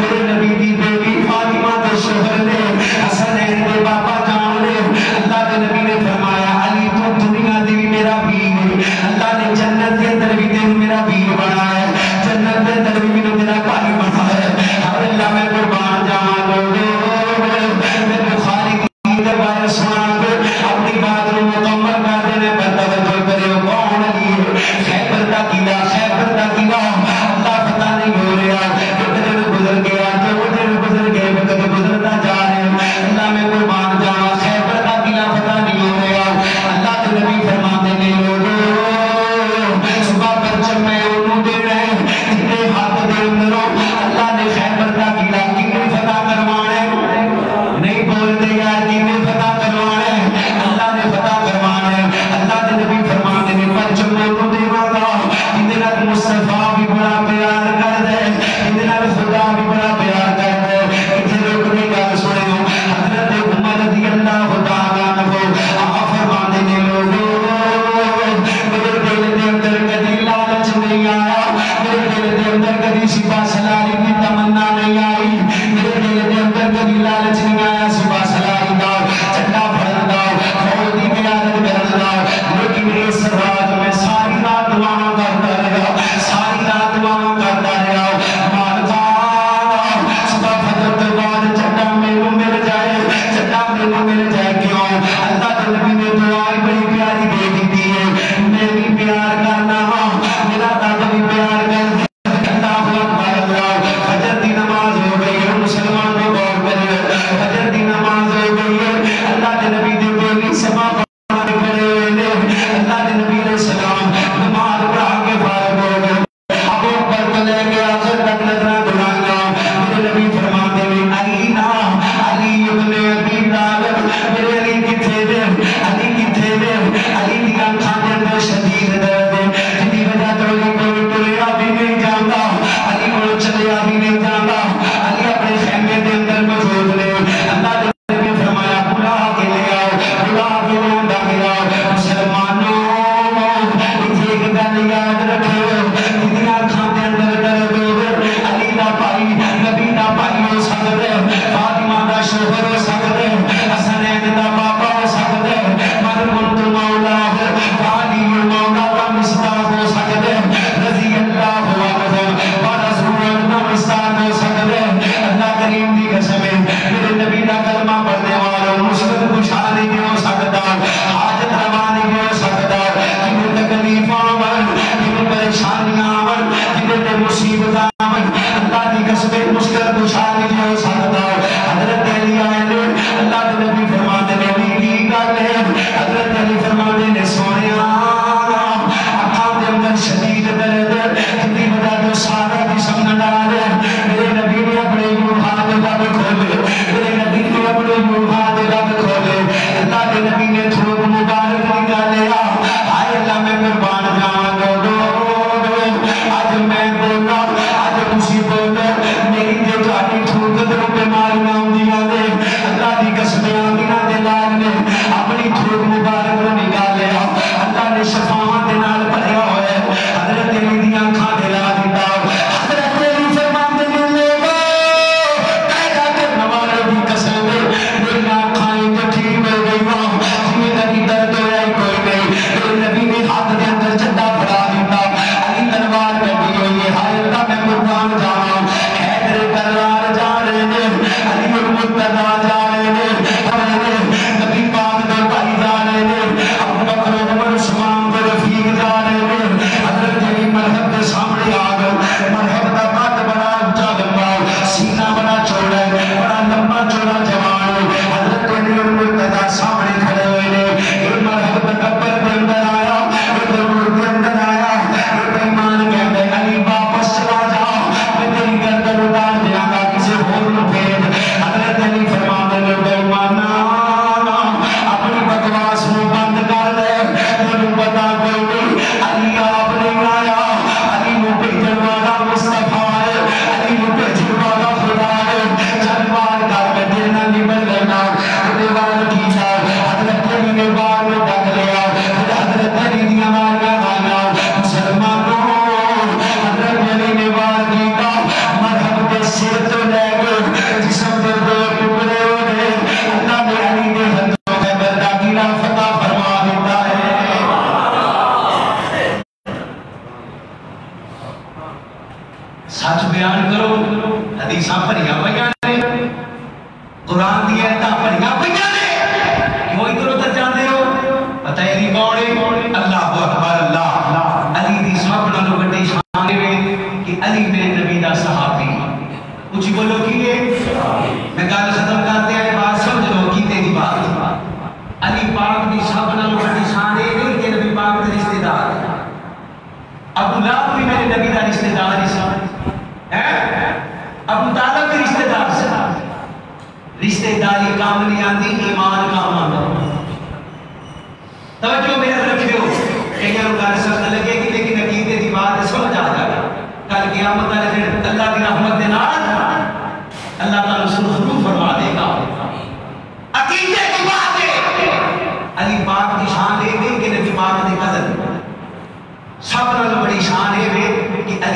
میرے نبی دی بیٹی فاطمہ دے شوہر نے حسنین دے بابا جان نے اللہ دے نبی نے فرمایا علی تو دنیا دی بھی میرا پیر ہے اللہ نے جنت کے اندر بھی تینوں میرا پیر بنایا ہے جنت کے اندر بھی میرا بھائی بنایا ہے اللہ میں قربان جاواں لوگو میں بخاری کی روایت سنا کے اپنی بات کو مکمل کر دینے پر توجہ کرے کون علی ہے خیبر کا قلعہ اللہ پتہ نہیں ہو رہا ایک دن گزر گیا دو دن گزر گئے وقت گزرتا جا رہے ہیں اللہ میں قربان جاواں خیبر کا قلعہ پتہ نہیں ہو رہا اللہ کے نبی فرماتے ہیں لوگو صبح پرچم میں انہوں دے رہے جتنے ہاتھ دے اندروں اللہ نے خیبر کا قلعہ کنے فتح کروانے نہیں بولتے یار کنے فتح کروانے اللہ نے فتح کروانے اللہ نے نبی فرماتے ہیں پرچم میں انہوں دے گا اتنا مصطفیٰ بھی بڑا پیار کر دے اتنا خدا بھی بڑا پیار کر دے اتنے لوگ نے گل سنے ہو حضرت عمر رضی اللہ تعالیٰ عنہ آپ فرماتے ہیں لوگوں میرے دل دے اندر کبھی لالچ نہیں آیا میرے دل دے اندر کبھی سپاہ سلاری کی تمنا نہیں آئی میرے دل دے اندر کبھی لالچ نہیں آیا سپاہ سلاری دا چنڈا پھڑن دا فوج دی قیادت کرن دا لیکن اس رات میں ساری رات دعاواں کرتا رہا ساری رات دعاواں کرتا رہا مالکا صبح فجر کے بعد چنڈا مینوں مل جائے کیوں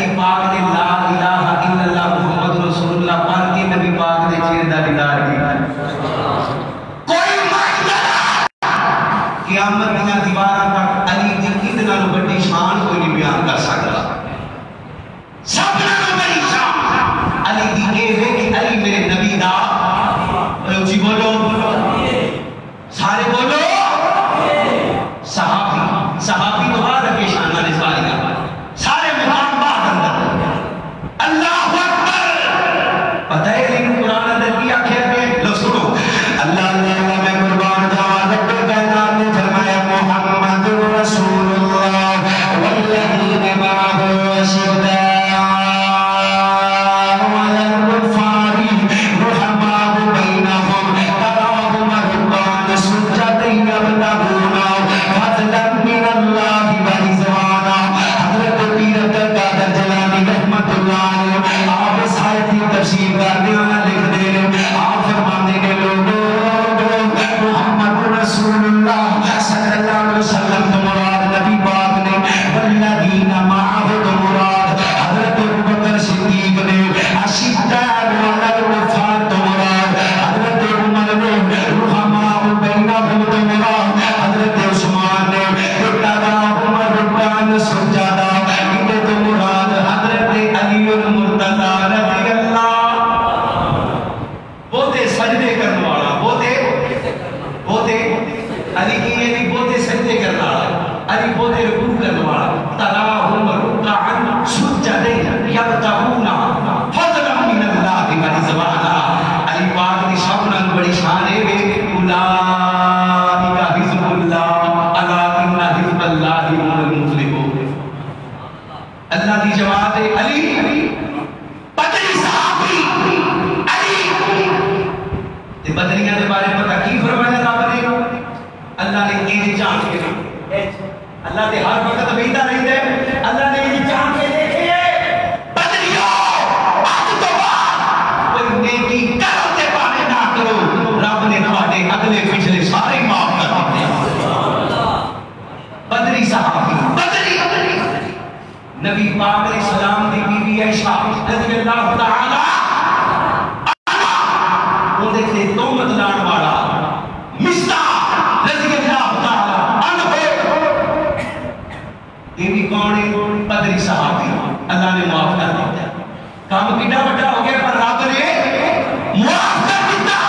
علی پاک نے لا الہ الا اللہ محمد رسول اللہ پڑھ کے نبی پاک نے چہرے دا دیدار کیا کوئی مانتا قیامت دیاں دیواراں تک علی دی اتنا بڑی شان کوئی نہیں بیان کر سکتا سب نالوں بڑی شان علی دی اے ہے کہ علی میرے نبی دا جی بولو سارے بولو صحابی تو بعد اپنی شانہ نے سارے مقام بعد اندر اللہ اکبر پتہ ہے لیکن قرآن اندر کی آخر میں لو سنو اللہ اللہ میں قربان جاوا رب کائنات نے فرمایا محمد رسول اللہ والذین معه اشداء علی الکفار رحماء بینہم تراہم رکعا سجدا یبتغون فضلا من اللہ ورضوانا حضرت پیر عبدالقادر جیلانی رحمت اللہ علیہ آپ اس آیت کی تفسیر کرنے والا لکھ دے رہے آپ فرمانے کے لوگوں محمد رسول اللہ صلی اللہ علیہ وسلم تو مراد نبی پاک نے والذین معه تو مراد حضرت ابوبکر صدیق نے اشداء علی الکفار تو مراد حضرت عمر نے رحماء بینہم تو مراد حضرت عثمان نے تراہم رکعا سجدا انہیں تو مراد حضرت علی المرتضی رضی اللہ بہتے سجدے کرنے والا بہتے علی کی یہ بھی بہتے سجدے کرنے والا علی بہتے رکوع کرنے والا تراہم رکعا سجدا یبتغون فضلا من اللہ ورضوانا علی پاک دی سب نال بڑی شان ہے اولئک حزب اللہ الا ان حزب اللہ هم المفلحون اللہ دی جواب ہے علی بدری صحابی علی تے بدریاں دے بارے پتہ کی فرمایا رب نے اللہ نے یہ جان کے اللہ دے ہر وقت ویندہ رہندا ہے اللہ نے یہ جان کے دیکھے بدریو اج تو بعد کوئی نیکی کرو تے پاوے نہ کرو رب نے تواڈے اگلے پچھلے سارے معاف کر دیتے بدری صحابی بدری نبی پاک علیہ السلام دی بیوی عائشہ رضی اللہ تعالی وہ دیکھتے تہمت لانے والا مصطفیٰ رضی اللہ تعالی عنہ یہ بھی کون ہے بدری صحابی اللہ نے معاف کر دیا کام کتنا بڑا ہو گیا پر رب نے معاف کر دیا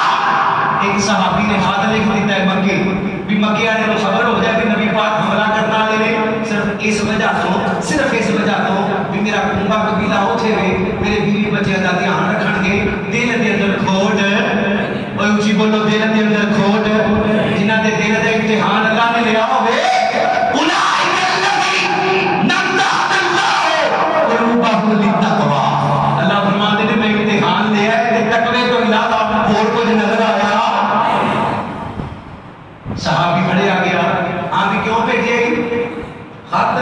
ایک صحابی نے ہاتھ لکھ دیتا ہے مکے بھی مکے والے کو خبر ہو جائے کہ نبی پاک حملہ کرنا والے صرف اس وجہ تو بھی میرا کنبا قبیلہ ہو چھے میرے بیوی بچے دا دھیان رکھن گے دل دے اندر کھوٹ اور اونچی بولو دل دے اندر کھوٹ جنہاں دے دل دے امتحان اللہ نے لیا ہوئے اولئک الذین نمدہ اللہ قلوبہم للتقوی اللہ فرماتے ہیں میں امتحان لیا ہے کہ تقوی تو علاوہ اور کچھ نظر آیا صحابی کھڑے آ گیا آپ بھی کیوں بھیجے خط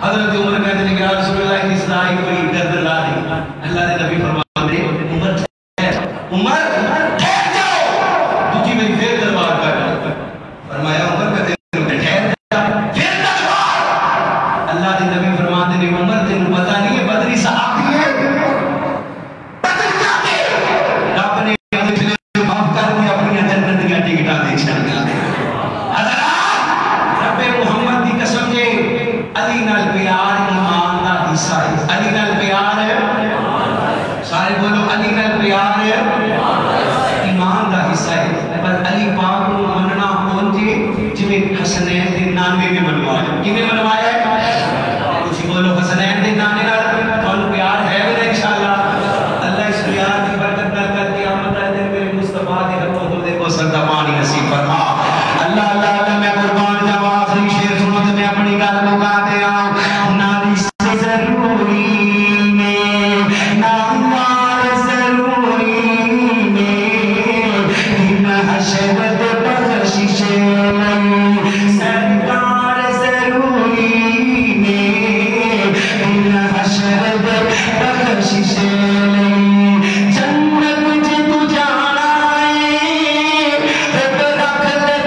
حضرت عمر کہتے ہیں کہ رسول اللہ کی صدائی کوئی گردن لا دی اللہ نے نبی فرماتے ہیں عمر ٹھہر جاؤ تجھے میری پھر دربار کر فرمایا عمر کہتے ہیں ٹھہر جا پھر دربار اللہ نے نبی فرماتے ہیں عمر تینوں پتہ نہیں ہے بدری صحابی ہے بدر جاتے رب نے معاف کر دیا اپنی جنت کی ٹکٹاں دے چھڑیا علی نال پیار ایمان دا حصہ ہے علی نال پیار ہے سارے بولو علی نال پیار ہے ایمان دا حصہ ہے پر علی پاک کو مننا پہنچے جویں حسنین دے نانے نے منوایا کنے منوایا ہے کچھ بولو حسنین دے نانے نال تھانوں پیار ہے میرا انشاءاللہ اللہ اس پیار کی برکت نال کر قیامت والے دن میرے مصطفیٰ دے ہتھوں تو دیکھو سدا پانی نصیب فرما اللہ اللہ اللہ میں قربان جاواں آخری شعر سنو تے میں اپنی گل مکا ناری سے ضروری میں ناموار ضروری میں دن حشرت بخشش سرکار ضروری میں دن حشرت بخشش جنت جے تو جانا ہے رکھ لے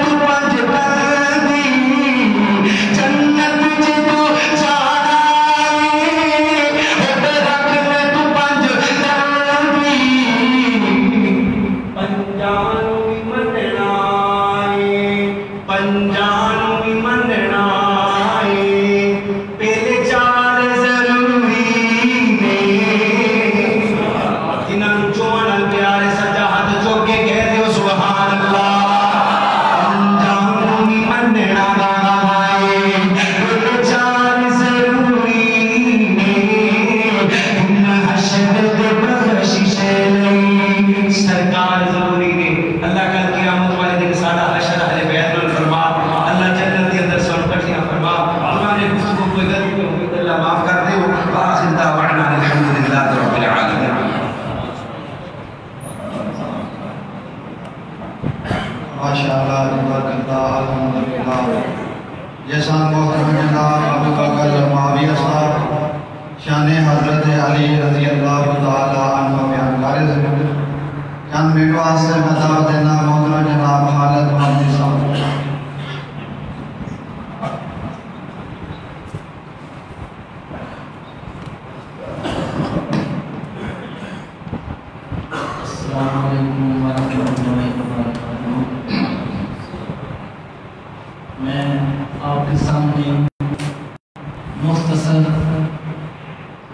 ماشاءاللہ تبارک اللہ الحمدللہ. جیسا محترم جناب ابو بکر معاویہ صاحب شان حضرت علی رضی اللہ تعالی عنہ بیان کر رہے ہیں. چند منٹ واسطے بتا دینا محترم جناب خالد مہدی صاحب.
السلام علیکم ورحمۃ اللہ وبرکاتہ. میں آپ کے سامنے مختصر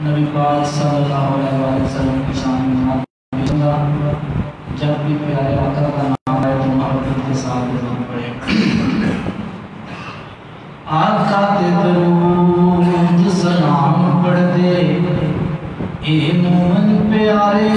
نبی پاک صلی اللہ علیہ وسلم کی شان میں بھیجوں گا. جب بھی پیارے آقا کا نام آئے تو محبت کے ساتھ ضرور پڑھیں. آقا تے درود سلام پڑھ دے اے مومن پیارے